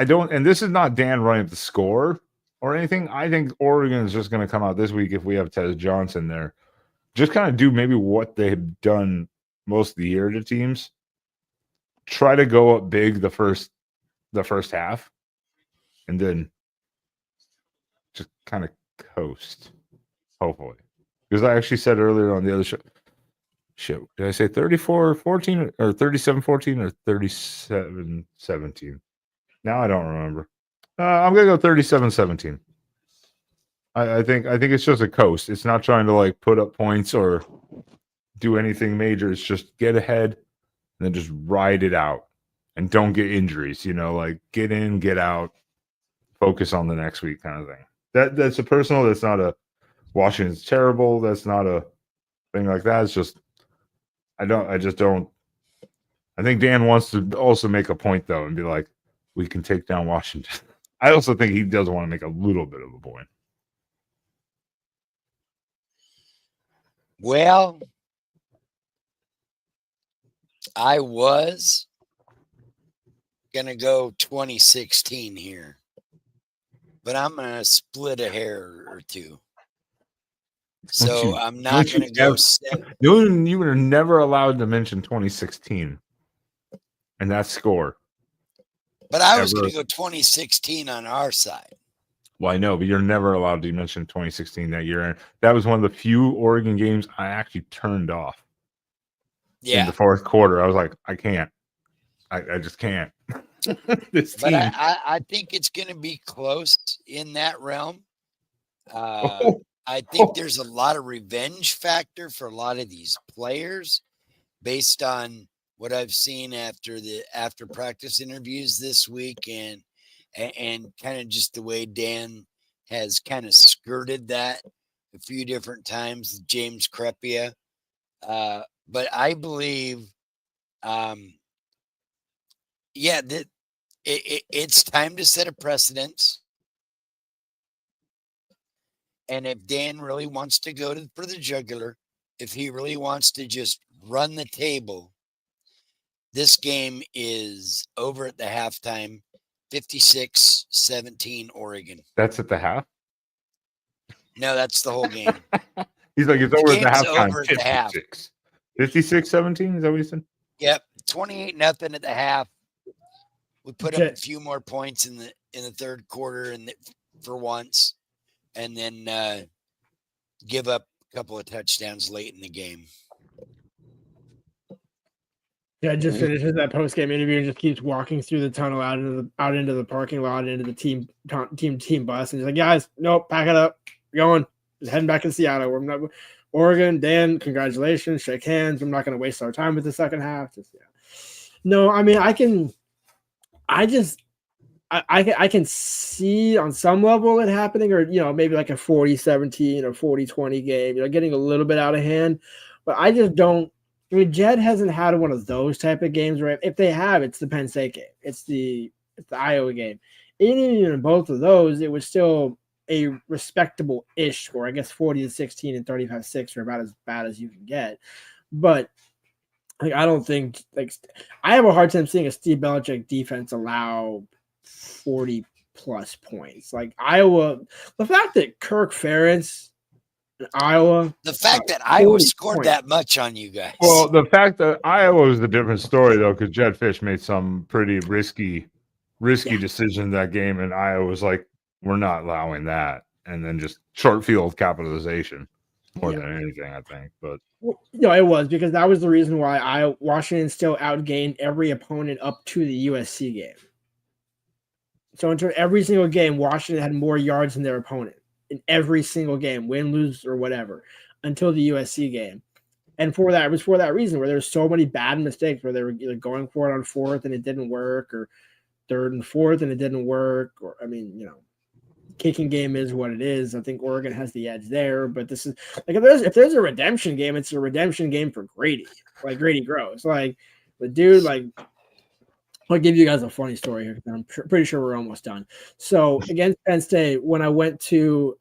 don't, and this is not Dan running up the score or anything. I think Oregon is just going to come out this week if we have Tez Johnson there. Just kind of do maybe what they've done most of the year to teams. Try to go up big the first half, and then just kind of coast, hopefully. Because I actually said earlier on the other show, did I say 34-14 or 37-14 or 37-17? Now I don't remember. I'm gonna go 37-17. I think it's just a coast. It's not trying to like put up points or do anything major. It's just get ahead and then just ride it out and don't get injuries. Like get in, get out, focus on the next week kind of thing. That's a personal. That's not a Washington's terrible. That's not a thing like that. It's just I just don't. I think Dan wants to also make a point though and be like, we can take down Washington. I also think he does want to make a little bit of a point. Well, I was going to go 2016 here, but I'm going to split a hair or two. So I'm not going to go. You were never allowed to mention 2016 and that score. But I was going to go 2016 on our side. Well, I know, but you're never allowed to mention 2016 that year. And that was one of the few Oregon games I actually turned off. In the fourth quarter. I was like, I can't. I just can't. This team. But I think it's going to be close in that realm. I think there's a lot of revenge factor for a lot of these players based on what I've seen after practice interviews this week and kind of just the way Dan has kind of skirted that a few different times with James Crepea. But I believe, that it's time to set a precedence. And if Dan really wants to go for the jugular, if he really wants to just run the table, this game is over at the halftime, 56-17 Oregon. That's at the half? No, that's the whole game. He's like, it's over at the halftime. Over at the half. 56-17, is that what you said? Yep, 28-0 at the half. We put up a few more points in the third quarter for once, and then give up a couple of touchdowns late in the game. Yeah, just finishes that post-game interview and just keeps walking through the tunnel out into the parking lot, into the team bus, and he's like, "Guys, nope, pack it up, we're going, just heading back to Seattle. We're not Oregon. Dan, congratulations, shake hands. I'm not going to waste our time with the second half." No, I mean, I can see on some level it happening, or maybe like a 40-17 or 40-20 game, getting a little bit out of hand, but I just don't. I mean, Jed hasn't had one of those type of games, right? If they have, it's the Penn State game. It's the Iowa game. Even in both of those, it was still a respectable-ish score. I guess 40-16 and 35-6 are about as bad as you can get. But I don't think I have a hard time seeing a Steve Belichick defense allow 40 plus points. Like Iowa, the fact that Kirk Ferentz in Iowa, The fact that Iowa scored that much on you guys. Well, the fact that Iowa was the different story, though, because Jed Fish made some pretty risky decision in that game, and Iowa was like, we're not allowing that. And then just short field capitalization more than anything, I think. But no, it was because that was the reason why Washington still outgained every opponent up to the USC game. So into every single game, Washington had more yards than their opponent in every single game, win, lose, or whatever, until the USC game. And for that, it was for that reason where there's so many bad mistakes where they were either going for it on 4th and it didn't work, or 3rd and 4th and it didn't work. Or I mean, kicking game is what it is. I think Oregon has the edge there, but this is like if there's a redemption game, it's a redemption game for Grady, like Grady Gross. Like the dude, like I'll give you guys a funny story here. I'm pretty sure we're almost done. So against Penn State, when I went to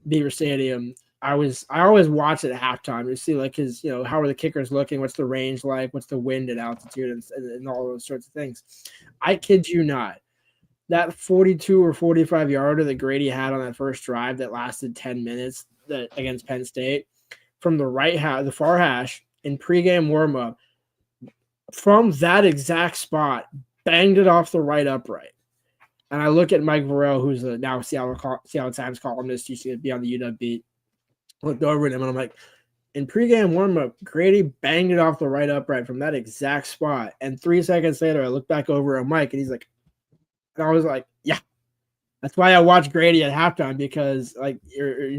Beaver Stadium, I always watch it at halftime to see like his, how are the kickers looking? What's the range like? What's the wind at altitude and all those sorts of things. I kid you not. That 42 or 45 yarder that Grady had on that first drive that lasted 10 minutes against Penn State from the far hash in pregame warmup, from that exact spot, banged it off the right upright. And I look at Mike Varel, who's a now Seattle Times columnist, used to be on the UW beat. Looked over at him and I'm like, in pregame warmup, Grady banged it off the right upright from that exact spot. And 3 seconds later, I look back over at Mike and he's like, and I was like, yeah, that's why I watch Grady at halftime, because like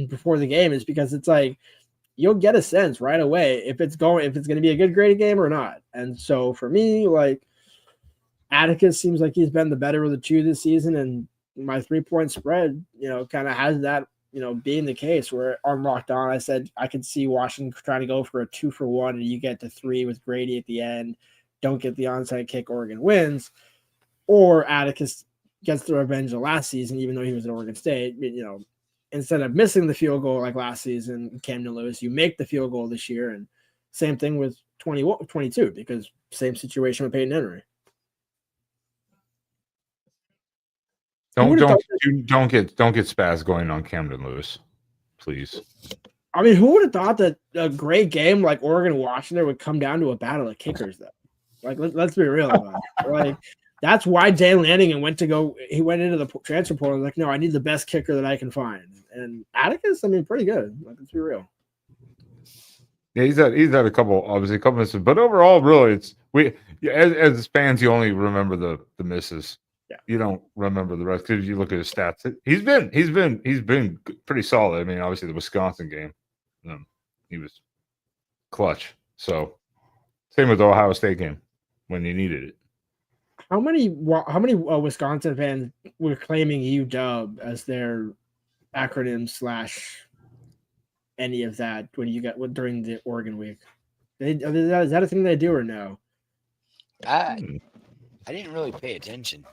before the game, is because it's like you'll get a sense right away if it's going to be a good Grady game or not. And so for me, like Atticus seems like he's been the better of the two this season, and my 3-point spread, kind of has that, being the case where on Locked On, I said I could see Washington trying to go for a 2-for-1 and you get to 3 with Grady at the end, don't get the onside kick, Oregon wins. Or Atticus gets the revenge of last season, even though he was at Oregon State. Instead of missing the field goal like last season, Camden Lewis, you make the field goal this year. And same thing with 22, because same situation with Peyton Henry. Don't get spaz going on Camden Lewis, please. I mean, who would have thought that a great game like Oregon Washington would come down to a battle of kickers, though? Like, let's be real about it. Like, that's why Jay Lanningham he went into the transfer portal and was like, no, I need the best kicker that I can find. And Atticus, I mean, pretty good. Like, let's be real. Yeah, he's had a couple misses, but overall, really, as fans, you only remember the misses. Yeah. You don't remember the rest because you look at his stats. He's been pretty solid. I mean, obviously the Wisconsin game, he was clutch. So same with the Ohio State game when you needed it. How many Wisconsin fans were claiming UW as their acronym / any of that when you got during the Oregon week? Is that a thing they do or no? I didn't really pay attention.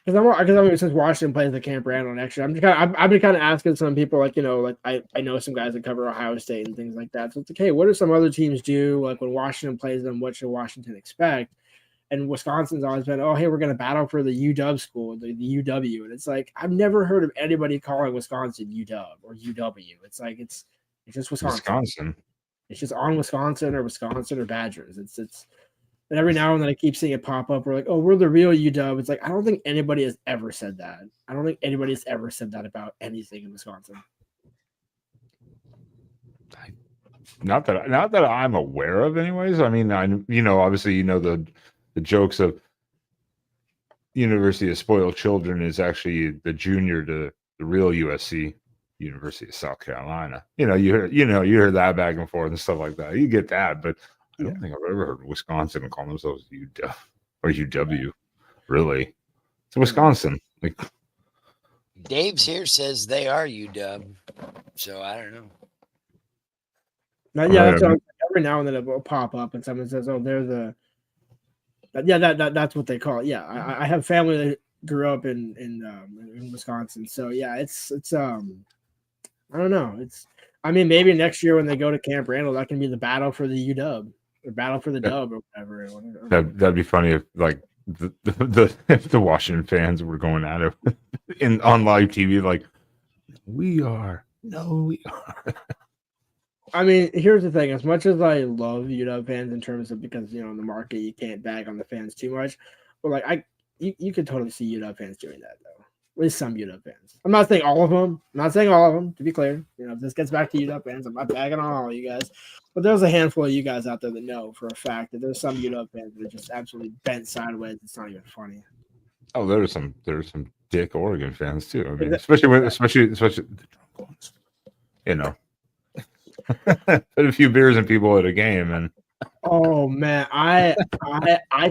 Because since Washington plays the Camp Randall next year, I've been kind of asking some people, like, I know some guys that cover Ohio State and things like that. So it's like, hey, what do some other teams do? Like when Washington plays them, what should Washington expect? And Wisconsin's always been, oh, hey, we're going to battle for the UW school, the UW. And it's like, I've never heard of anybody calling Wisconsin UW or UW. It's like, it's just Wisconsin. It's just on Wisconsin or Badgers. It's and every now and then I keep seeing it pop up. We're like, oh, we're the real UW. It's like, I don't think anybody has ever said that. I don't think anybody has ever said that about anything in Wisconsin. Not that I'm aware of, anyways. I mean, obviously, the jokes of University of Spoiled Children is actually the junior to the real USC, University of South Carolina. You hear that back and forth and stuff like that. You get that, but I don't think I've ever heard of Wisconsin call themselves UW or UW. Really, it's Wisconsin. Like Dave's here says they are UW, so I don't know. Every now and then it will pop up and someone says, "Oh, they're the." That's what they call it. Yeah, I have family that grew up in Wisconsin, so yeah, it's I don't know. I mean, maybe next year when they go to Camp Randall, that can be the battle for the UW or battle for the dub or whatever. That'd be funny if like if the Washington fans were going at it on live TV, like we are. No, we are. I mean, here's the thing. As much as I love UW fans in terms of because in the market you can't bag on the fans too much, but like you could totally see UW fans doing that though. At least some UW fans. I'm not saying all of them. I'm not saying all of them. To be clear, if this gets back to UW fans, I'm not bagging on all of you guys. But there's a handful of you guys out there that know for a fact that there's some UW fans that are just absolutely bent sideways. It's not even funny. Oh, there's some dick Oregon fans too. I mean, especially the drunk ones. Put a few beers in people at a game, and oh man, I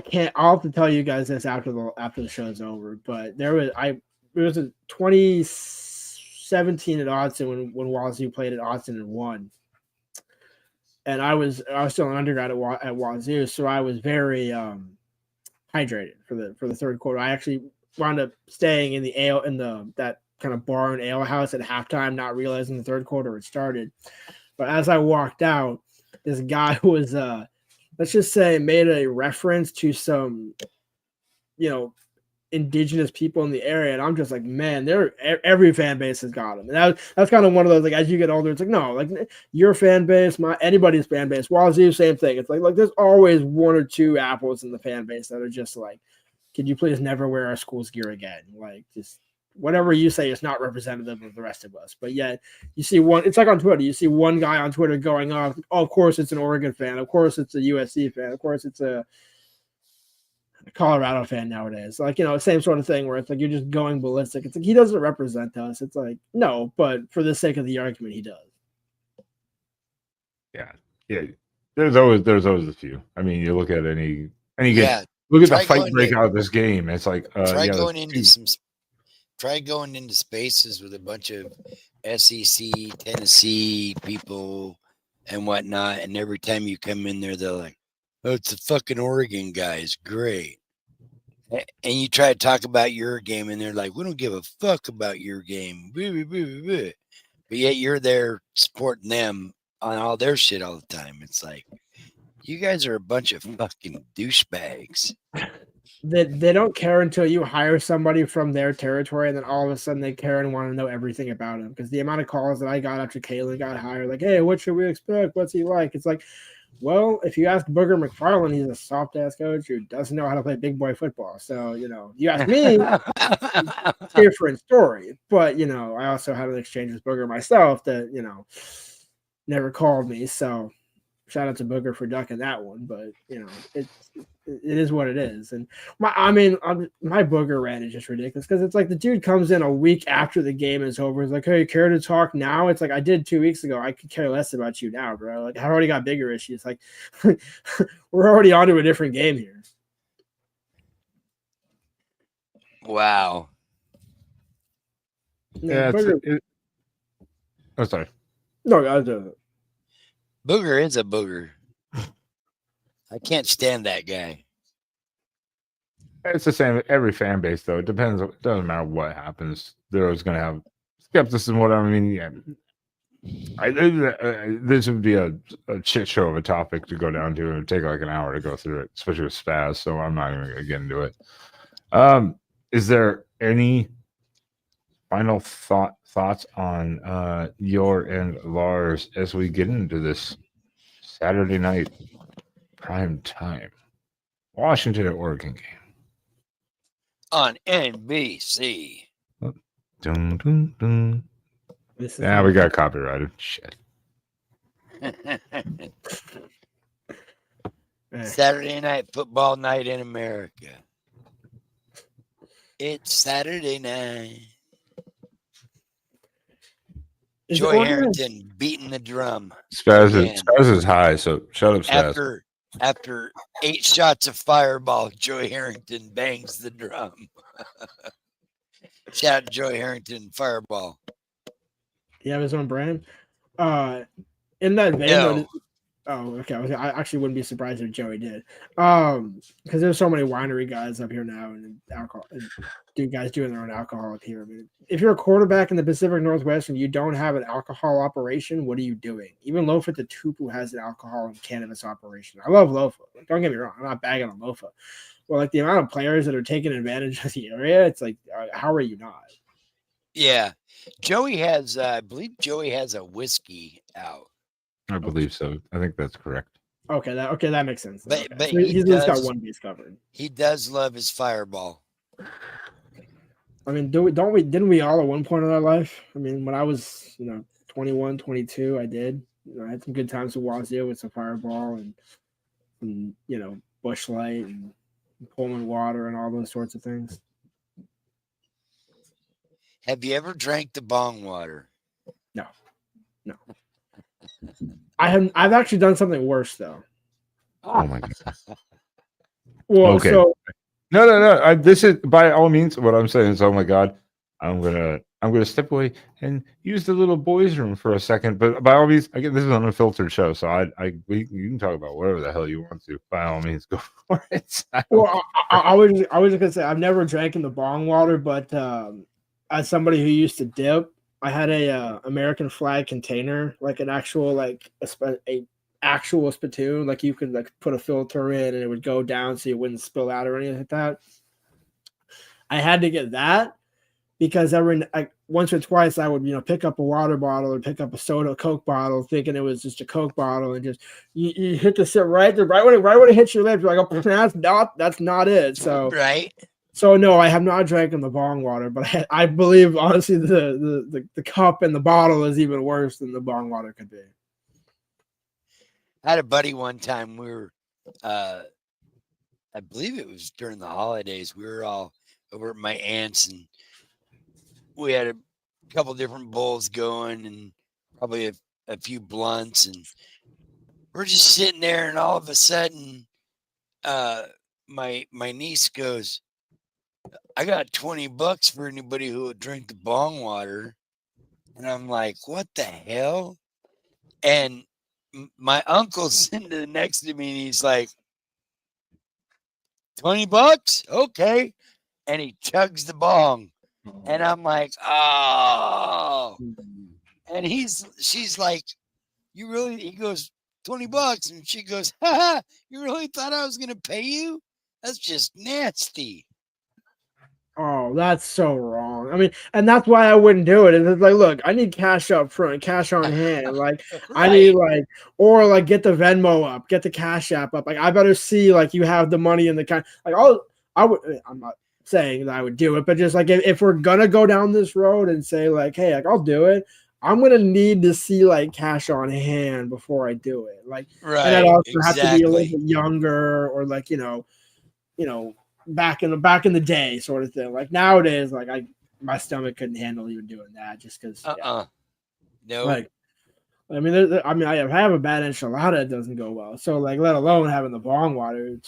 can't. I'll have to tell you guys this after the show's over. But it was a 2017 at Austin when Wazoo played at Austin and won, and I was still an undergrad at Wazoo, so I was very hydrated for the third quarter. I actually wound up staying in that kind of bar and ale house at halftime, not realizing the third quarter had started. But as I walked out, this guy was, let's just say, made a reference to some, indigenous people in the area, and I'm just like, man, every fan base has got them. And that's kind of one of those, like, as you get older, it's like, no, like your fan base, anybody's fan base, Wazoo, same thing. It's like there's always one or two apples in the fan base that are just like, could you please never wear our school's gear again? Like, just whatever you say is not representative of the rest of us. But yet you see it's like on Twitter, you see one guy on Twitter going off, oh, of course it's an Oregon fan, of course it's a USC fan, of course it's a Colorado fan nowadays. Like, same sort of thing where it's like you're just going ballistic. It's like he doesn't represent us. It's like, no, but for the sake of the argument, he does. Yeah. There's always a few. I mean, you look at any game. Look at the fight break out of this game. It's like try going into spaces with a bunch of SEC, Tennessee people and whatnot, and every time you come in there, they're like, oh, it's the fucking Oregon guys. Great. And you try to talk about your game, and they're like, we don't give a fuck about your game. But yet you're there supporting them on all their shit all the time. It's like, you guys are a bunch of fucking douchebags. They don't care until you hire somebody from their territory, and then all of a sudden they care and want to know everything about him. Because the amount of calls that I got after Kalen got hired, like, hey, what should we expect? What's he like? It's like, well, if you ask Booger McFarland, he's a soft ass coach who doesn't know how to play big boy football. So, you ask me, different story. But, I also had an exchange with Booger myself that, never called me. So shout out to Booger for ducking that one. But, it is what it is. And my Booger rant is just ridiculous because it's like the dude comes in a week after the game is over. He's like, hey, care to talk now? It's like, I did 2 weeks ago. I could care less about you now, bro. Like, I already got bigger issues. Like, we're already on to a different game here. Wow. Yeah. Sorry. No, I do. Booger is a booger. I can't stand that guy. It's the same with every fan base, though. It depends. It doesn't matter what happens. They're always going to have skepticism. Whatever. I mean, yeah. This would be a shit show of a topic to go down to. It would take like an hour to go through it, especially with Spaz. So I'm not even going to get into it. Is there any final thoughts on your and Lars as we get into this Saturday night prime time Washington at Oregon game on NBC? Dun, dun, dun. We got copyrighted. Shit. Saturday night football night in America. It's Saturday night. Joy Harrington beating the drum. Spaz is high, so shut up, Spaz. After 8 shots of Fireball, Joy Harrington bangs the drum. Shout out to Joy Harrington, Fireball. You have his own brand? In that vein, No. Oh, okay. I actually wouldn't be surprised if Joey did. Because there's so many winery guys up here now and alcohol guys doing their own alcohol up here. I mean, if you're a quarterback in the Pacific Northwest and you don't have an alcohol operation, what are you doing? Even Lofa the Tupu has an alcohol and cannabis operation. I love Lofa. Don't get me wrong. I'm not bagging on Lofa. Well, like the amount of players that are taking advantage of the area, it's like, how are you not? Yeah. Joey has, I believe Joey has a whiskey out. I believe so. I think that's correct. Okay, that makes sense. But Okay. but So he he's just got does one base covered. he does love his Fireball. I mean, didn't we all at one point in our life? I mean, when I was, 21, 22, I did. I had some good times with Wazoo with some Fireball and Bush Light and Pullman water and all those sorts of things. Have you ever drank the bong water? No. I've actually done something worse though. Oh my god. Well, Okay. so No. This is by all means what I'm saying is, oh my god, I'm gonna step away and use the little boys' room for a second. But by all means, again, this is an unfiltered show, so you can talk about whatever the hell you want to. By all means, go for it. well, I was just gonna say I've never drank in the bong water, but as somebody who used to dip, I had a American flag container, like an actual a actual spittoon, like you could like put a filter in and it would go down so you wouldn't spill out or anything like that. I had to get that because once or twice I would pick up a water bottle or pick up a Coke bottle, thinking it was just a Coke bottle, and just you hit the sip right when it hits your lips, you're like, oh, that's not it. So Right. So no, I have not drank in the bong water, but I believe honestly the cup and the bottle is even worse than the bong water could be. I had a buddy one time. We were, I believe it was during the holidays. We were all over at my aunt's, and we had a couple different bowls going, and probably a few blunts, and we're just sitting there, and all of a sudden, my niece goes, "I got $20 for anybody who would drink the bong water," and I'm like, "What the hell?" And my uncle's sitting next to me, and he's like, $20? Okay. And he chugs the bong. And I'm like, oh. And she's like, you really, he goes, $20. And she goes, ha, you really thought I was going to pay you? That's just nasty. Oh, that's so wrong. I mean, and that's why I wouldn't do it. It's like, look, I need cash up front, cash on hand. Like, I need or get the Venmo up, get the Cash App up. Like, I better see you have the money in the cash. Like, I'm not saying that I would do it, but just if we're gonna go down this road and say hey, I'll do it, I'm gonna need to see cash on hand before I do it. And I'd also have to be a little bit younger, or back in the day sort of thing. Like nowadays, my stomach couldn't handle even doing that, just because. No. I have a bad enchilada, it doesn't go well. So let alone having the bong water.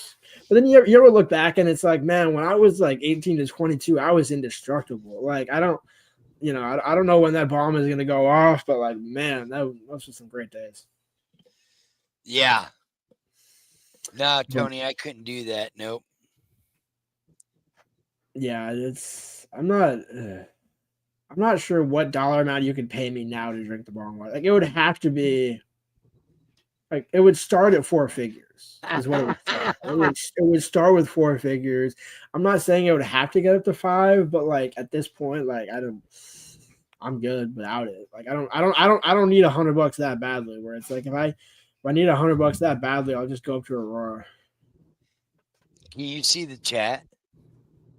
But then you ever look back and it's like, man, when I was 18 to 22, I was indestructible. I don't know when that bomb is gonna go off, but man, those were some great days. Yeah. No, Tony, I couldn't do that. Nope. Yeah, I'm not sure what dollar amount you could pay me now to drink the bong water. It would have to be it would start at 4 figures is what it would start. It would start with 4 figures. I'm not saying it would have to get up to 5, but at this point, I'm good without it. I don't need $100 that badly, where it's if I need $100 that badly, I'll just go up to Aurora. Can you see the chat?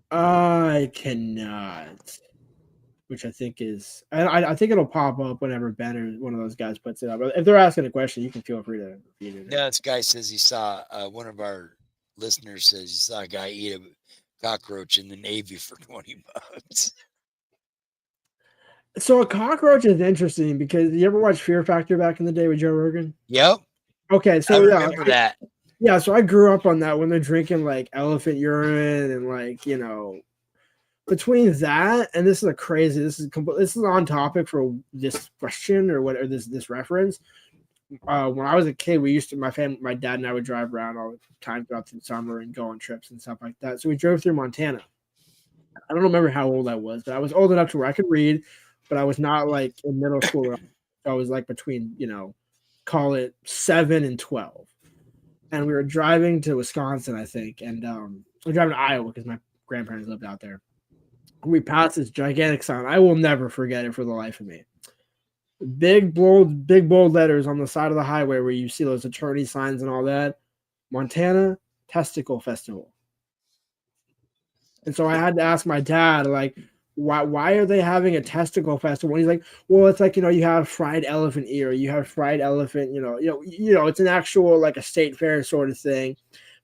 I cannot, which I think is, I think it'll pop up whenever Ben or one of those guys puts it up. But if they're asking a question, you can feel free to read it. No, this guy says he saw, one of our listeners says he saw a guy eat a cockroach in the Navy for $20. So a cockroach is interesting because you ever watch Fear Factor back in the day with Joe Rogan? Yep. Okay, so I remember that. Yeah, so I grew up on that when they're drinking elephant urine and between that and this is on topic for this question or this reference. When I was a kid, my dad and I would drive around all the time throughout the summer and go on trips and stuff like that. So we drove through Montana. I don't remember how old I was, but I was old enough to where I could read, but I was not in middle school. I was between, call it 7 and 12. And we were driving to Wisconsin, I think, and we're driving to Iowa because my grandparents lived out there. We passed this gigantic sign. I will never forget it for the life of me. Big bold letters on the side of the highway where you see those attorney signs and all that. Montana Testicle Festival. And so I had to ask my dad, like, why are they having a testicle festival? And he's like, well, it's like, you have fried elephant ear, you have fried elephant, it's an actual like a state fair sort of thing.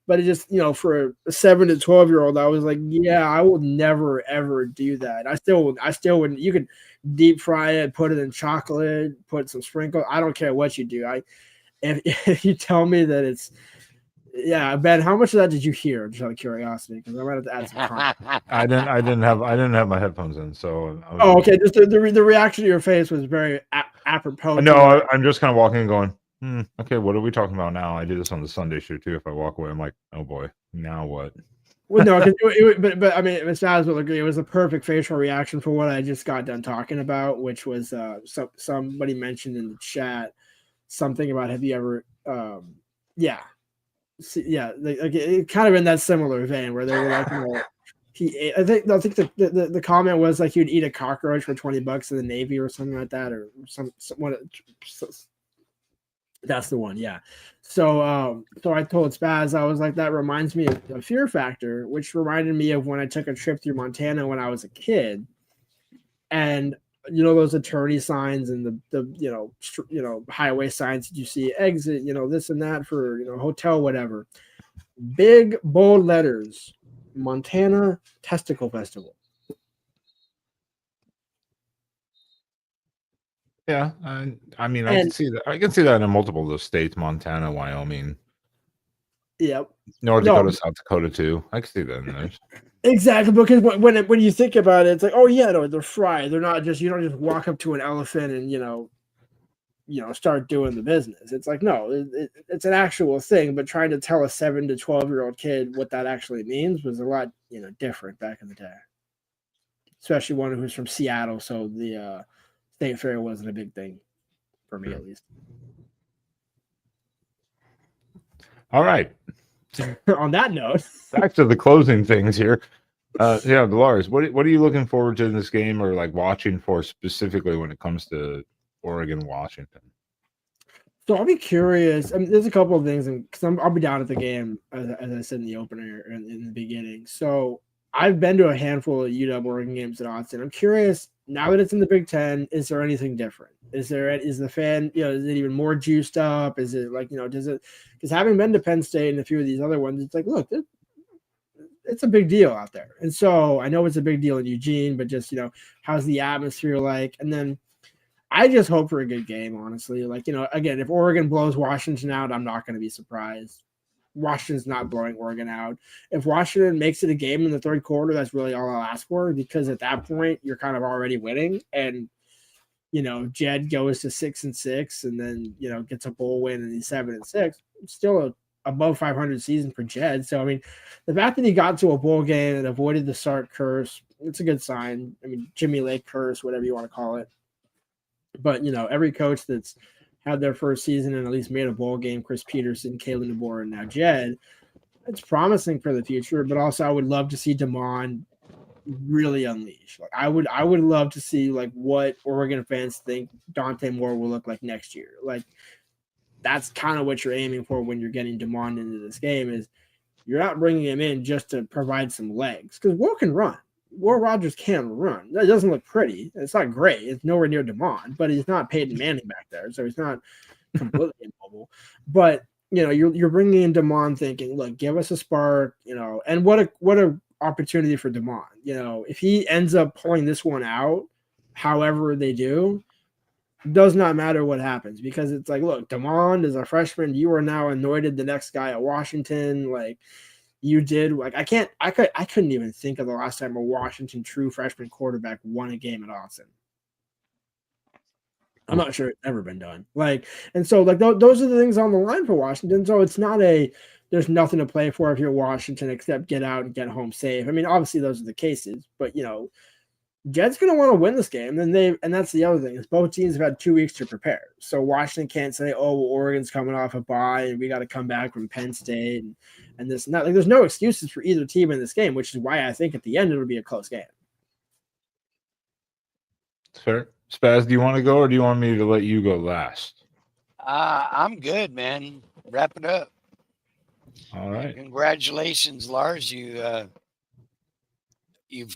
But it just, for a 7 to 12-year-old, I was like, yeah, I will never ever do that. I still wouldn't. You could deep fry it, put it in chocolate, put some sprinkle. I don't care what you do. If you tell me that it's, yeah, Ben, how much of that did you hear? Just out of curiosity, because I might have to add some context. I didn't have my headphones in, so. Oh, okay. Just the reaction to your face was very apropos. No, I'm just kind of walking and going, okay, what are we talking about now? I did this on the Sunday show too. If I walk away, I'm like, oh boy, now what? Well, no, but I mean, it was a perfect facial reaction for what I just got done talking about, which was somebody mentioned in the chat something about have you ever, it kind of in that similar vein where they were like, I think the comment was like you'd eat a cockroach for $20 in the Navy or something like that, or that's the one, yeah. So I told Spaz, I was like, that reminds me of Fear Factor, which reminded me of when I took a trip through Montana when I was a kid, and those attorney signs and the highway signs that you see, exit, this and that for hotel, whatever. Big bold letters, Montana Testicle Festival. Yeah, I mean, I can see that. I can see that in multiple of those states: Montana, Wyoming. Yep. North Dakota, South Dakota too. I can see that in there. Exactly, because when you think about it, it's like, oh yeah, no, they're fried. They're not just, you don't just walk up to an elephant and start doing the business. It's like, no, it's an actual thing. But trying to tell a 7 to 12-year-old kid what that actually means was a lot different back in the day, especially one who's from Seattle. So the state fair wasn't a big thing for me, at least. All right. On that note, back to the closing things here. Lars, what are you looking forward to in this game, or like watching for specifically when it comes to Oregon, Washington? So I'll be curious. I mean, there's a couple of things, because I'll be down at the game, as I said in the opener in the beginning. So I've been to a handful of UW Oregon games at Austin. I'm curious, now that it's in the Big Ten, is there anything different? Is the fan, is it even more juiced up? Is it like, does it, because having been to Penn State and a few of these other ones, it's like, look, it's a big deal out there. And so I know it's a big deal in Eugene, but just, how's the atmosphere like? And then I just hope for a good game, honestly. Like, again, if Oregon blows Washington out, I'm not going to be surprised. Washington's not blowing Oregon out. If Washington makes it a game in the third quarter, that's really all I'll ask for, because at that point you're kind of already winning. And, Jed goes to 6-6 and then, gets a bowl win and he's 7-6. Still a above 500 season for Jed. So, I mean, the fact that he got to a bowl game and avoided the Sark curse, it's a good sign. I mean, Jimmy Lake curse, whatever you want to call it. But, every coach that's had their first season and at least made a bowl game, Chris Peterson, Kalen DeBoer, and now Jed, it's promising for the future. But also I would love to see DeMond really unleash. Like I would love to see like what Oregon fans think Dante Moore will look like next year. Like that's kind of what you're aiming for when you're getting DeMond into this game, is you're not bringing him in just to provide some legs, because Will can run. Will Rogers can run. That doesn't look pretty. It's not great. It's nowhere near DeMond, but he's not Peyton Manning back there, so he's not completely immobile. But you're bringing in DeMond thinking, look, give us a spark, and what a opportunity for DeMond. If he ends up pulling this one out, however they do, does not matter what happens, because it's like, look, DeMond is a freshman. You are now anointed the next guy at Washington. Like you did. Like I couldn't even think of the last time a Washington true freshman quarterback won a game at Austin. I'm not sure it's ever been done. Like, and so like those are the things on the line for Washington. So it's not there's nothing to play for if you're Washington except get out and get home safe. I mean, obviously those are the cases, but Jed's going to want to win this game. And that's the other thing, is both teams have had 2 weeks to prepare. So Washington can't say, oh, well, Oregon's coming off a bye and we got to come back from Penn State and this and that. Like, there's no excuses for either team in this game, which is why I think at the end it'll be a close game. fair. Spaz, do you want to go or do you want me to let you go last? I'm good, man. Wrap it up. All right. Congratulations, Lars. You've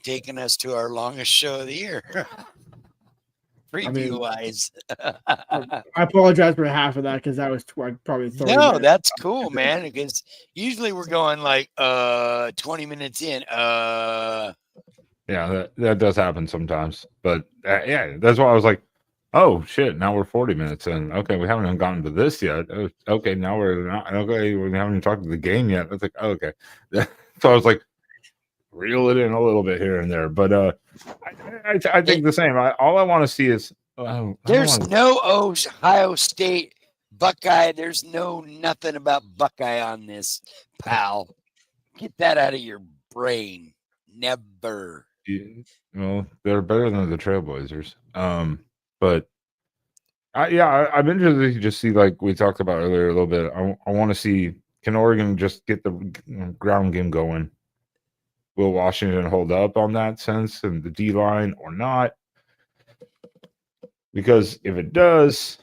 taken us to our longest show of the year. Preview wise. I apologize for half of that because that was probably 30 No, minutes. that's cool, man. Because usually we're going like 20 minutes in. Yeah, that does happen sometimes. But yeah, that's why I was like, oh shit, now we're 40 minutes in. Okay, we haven't even gotten to this yet. Okay, now we're not okay, we haven't even talked to the game yet. It's like, oh, okay. So I was like, reel it in a little bit here and there. But I think the same. All I want to see is there's no Ohio State Buckeye. There's no nothing about Buckeye on this, pal. Get that out of your brain. Never. Well, they're better than the Trailblazers. But I'm interested to just see, like we talked about earlier a little bit. I want to see, can Oregon just get the ground game going? Will Washington hold up on that sense and the D line or not? Because if it does,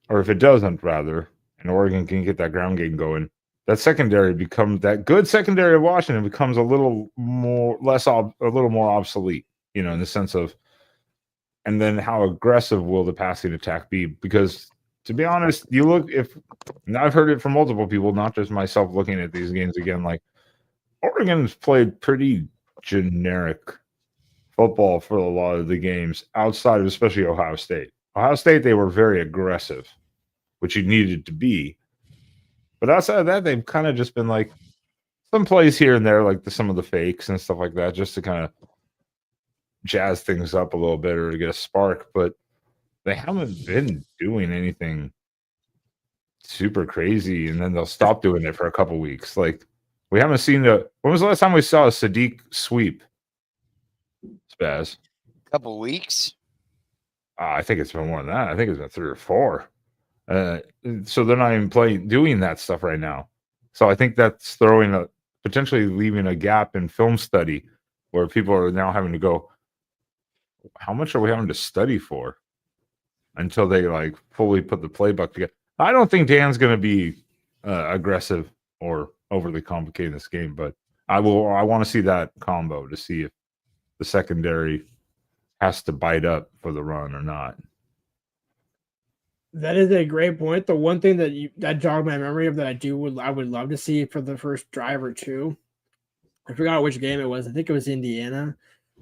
or if it doesn't, rather, and Oregon can get that ground game going, that good secondary of Washington becomes a little more obsolete, in the sense of, and then how aggressive will the passing attack be? Because to be honest, and I've heard it from multiple people, not just myself looking at these games again, like Oregon's played pretty generic football for a lot of the games outside of especially Ohio State. Ohio State, they were very aggressive, which you needed to be. But outside of that, they've kind of just been like some plays here and there, like some of the fakes and stuff like that, just to kind of jazz things up a little bit or to get a spark. But they haven't been doing anything super crazy, and then they'll stop doing it for a couple weeks. Like, we haven't seen when was the last time we saw a Sadiq sweep? Spaz. Couple weeks. I think it's been more than that. I think it's been 3 or 4. So they're not even doing that stuff right now. So I think that's potentially leaving a gap in film study where people are now having to go, how much are we having to study for until they like fully put the playbook together? I don't think Dan's going to be aggressive or overly complicated in this game, but I want to see that combo to see if the secondary has to bite up for the run or not. That is a great point. The one thing that jogged my memory of that I would love to see for the first drive or two. I forgot which game it was. I think it was Indiana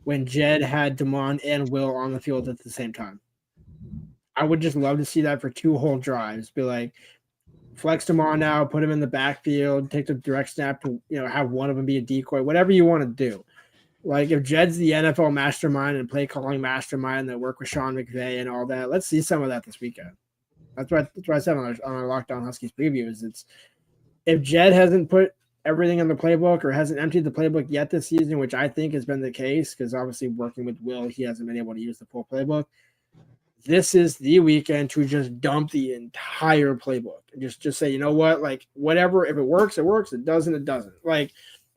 when Jed had Damon and Will on the field at the same time. I would just love to see that for 2 whole drives. Be like, flex Damon now, put him in the backfield, take the direct snap to have one of them be a decoy, whatever you want to do. Like, if Jed's the NFL mastermind and play calling mastermind that work with Sean McVay and all that, let's see some of that this weekend. That's what I said on our Lockdown Huskies previews. It's if Jed hasn't put everything in the playbook or hasn't emptied the playbook yet this season, which I think has been the case, because obviously working with Will, he hasn't been able to use the full playbook. This is the weekend to just dump the entire playbook and just say, you know what, like whatever, if it works, it works. It doesn't, it doesn't. Like,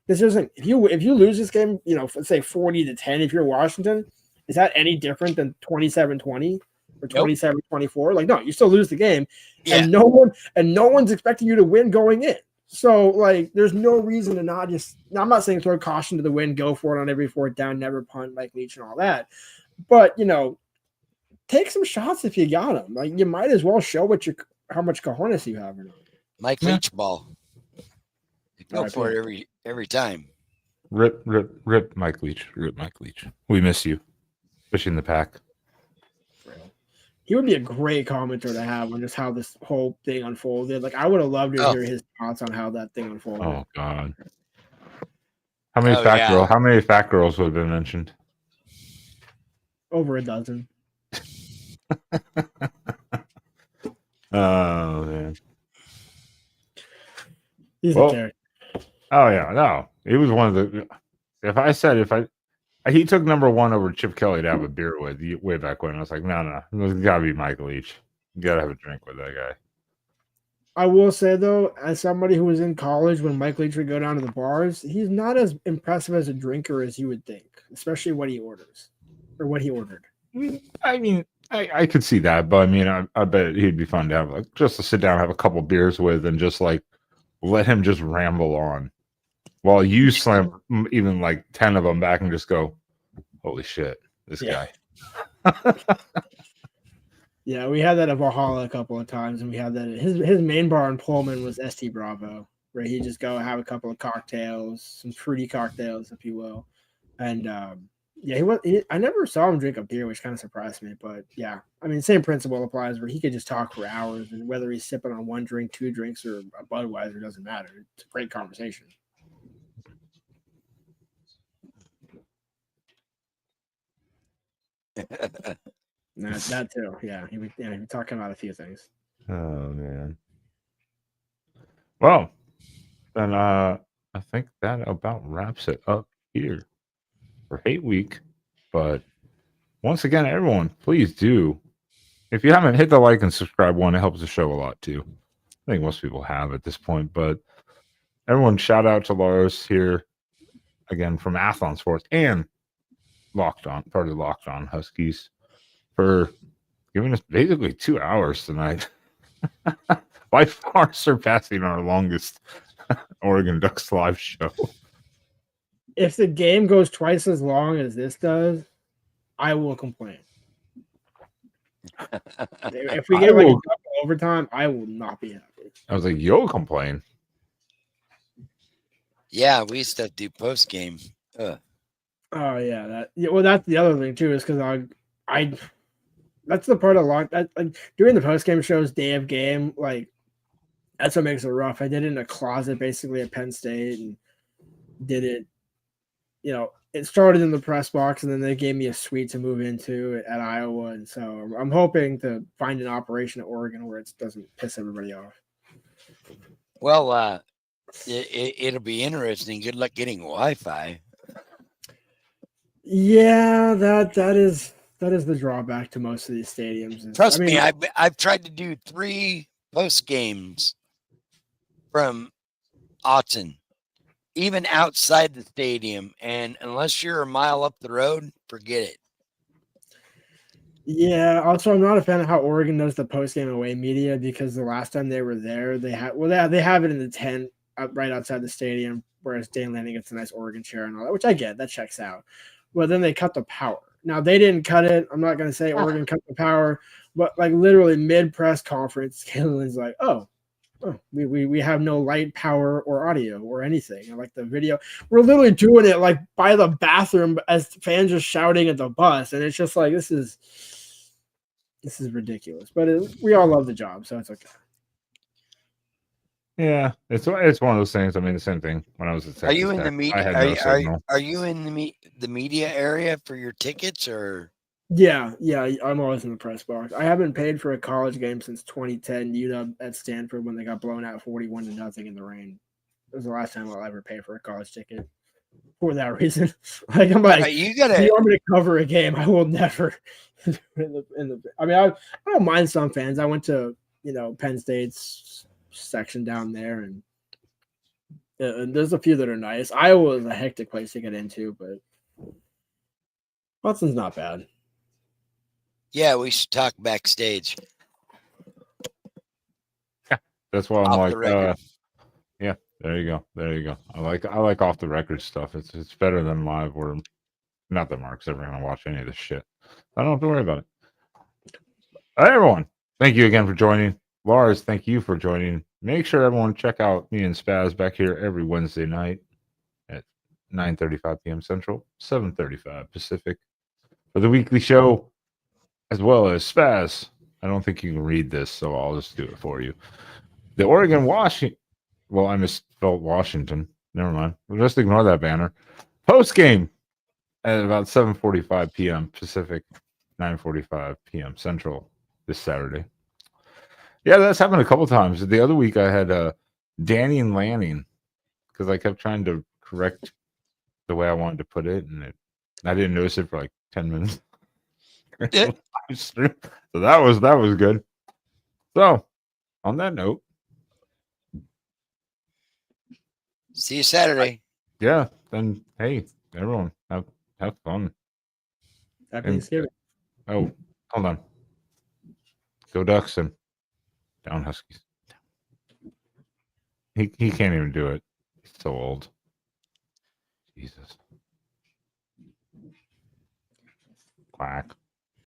this isn't, if you lose this game, let's say 40-10, if you're Washington, is that any different than 27-20 or 27-24? Like, no, you still lose the game, and no one's expecting you to win going in. So, like, there's no reason to not just. Now, I'm not saying throw caution to the wind, go for it on every 4th down, never punt like Leach and all that, but take some shots if you got them. Like, you might as well show how much cojones you have. Mike Leach ball. Go for it every time. Rip Mike Leach. Rip Mike Leach. We miss you. Especially in the pack. He would be a great commentator to have on just how this whole thing unfolded. Like, I would have loved to hear his thoughts on how that thing unfolded. Oh God. How many fat girls would have been mentioned? Over a dozen. Oh man. He's a character. Oh yeah, no. He was one of the. He took number 1 over Chip Kelly to have a beer with way back when. I was like, no, it's gotta be Mike Leach. You gotta have a drink with that guy. I will say though, as somebody who was in college when Mike Leach would go down to the bars, he's not as impressive as a drinker as you would think, especially what he orders or what he ordered. I mean, I could see that, but I mean, I bet he'd be fun to have, like, just to sit down, have a couple beers with, and just like let him just ramble on while you slam even like 10 of them back and just go, holy shit, this guy. Yeah, we had that at Valhalla a couple of times, and we had that at his main bar in Pullman was ST Bravo, where he'd just go have a couple of cocktails, some fruity cocktails, if you will. And yeah, I never saw him drink a beer, which kind of surprised me. But yeah, I mean, same principle applies where he could just talk for hours, and whether he's sipping on one drink, two drinks, or a Budweiser doesn't matter. It's a great conversation. That too. Yeah, he was talking about a few things. Oh man. Well, then I think that about wraps it up here for Hate Week. But once again, everyone, please do. If you haven't, hit the like and subscribe one. It helps the show a lot too. I think most people have at this point. But everyone, shout out to Lars here again from Athlon Sports and Locked On, part of the Locked On Huskies, for giving us basically 2 hours tonight. By far surpassing our longest Oregon Ducks live show. If the game goes twice as long as this does, I will complain. If we get like a double overtime, I will not be happy. I was like, you'll complain. Yeah, we used to do post game. Oh yeah, well, that's the other thing too, is because I that's the part of like doing the post game shows day of game, like that's what makes it rough. I did it in a closet basically at Penn State and did it. You know, it started in the press box, and then they gave me a suite to move into at Iowa, and so I'm hoping to find an operation at Oregon where it doesn't piss everybody off. Well, it'll be interesting. Good luck getting Wi-Fi. Yeah, that is the drawback to most of these stadiums. Trust me, I've tried to do 3 post games from Autzen, even outside the stadium, and unless you're a mile up the road, forget it. Yeah. Also, I'm not a fan of how Oregon does the post game away media, because the last time they were there, they have it in the tent right outside the stadium, whereas Dan Lanning gets a nice Oregon chair and all that, which I get, that checks out. But then they cut the power. Now they didn't cut it. I'm not going to say Oregon cut the power, but like literally mid press conference, Caitlin's like, oh, we have no light, power, or audio or anything. And like the video, we're literally doing it like by the bathroom as fans are shouting at the bus, and it's just like this is ridiculous. But we all love the job, so it's okay. Yeah, it's one of those things. I mean, the same thing when I was at Texas. Are you in the media? Are you in the media area for your tickets, or? Yeah, I'm always in the press box. I haven't paid for a college game since 2010 UW at Stanford when they got blown out 41-0 in the rain. It was the last time I'll ever pay for a college ticket for that reason. Like I'm like, you want me to cover a game? I will never. I mean, I don't mind some fans. I went to Penn State's section down there, and there's a few that are nice. Iowa is a hectic place to get into, but Watson's not bad. Yeah, we should talk backstage. Yeah, that's why I'm like, yeah, there you go. I like off the record stuff. It's better than live. Where not that Mark's ever gonna watch any of this shit. I don't have to worry about it. All right, everyone, thank you again for joining. Lars, thank you for joining. Make sure everyone check out me and Spaz back here every Wednesday night at 9:35 p.m. Central, 7:35 Pacific for the weekly show, as well as Spaz. I don't think you can read this, so I'll just do it for you. The Oregon Washington. Well, I misspelled Washington. Never mind. We'll just ignore that banner. Post game at about 7:45 p.m. Pacific, 9:45 p.m. Central this Saturday. Yeah, that's happened a couple times. The other week I had Danny and Lanning because I kept trying to correct the way I wanted to put it, and I didn't notice it for like 10 minutes. So that was good. So on that note, see you Saturday. Yeah, then hey, everyone have fun. Happy Thanksgiving. Oh, hold on. Go Ducks and down Huskies. He can't even do it. He's so old. Jesus. Quack.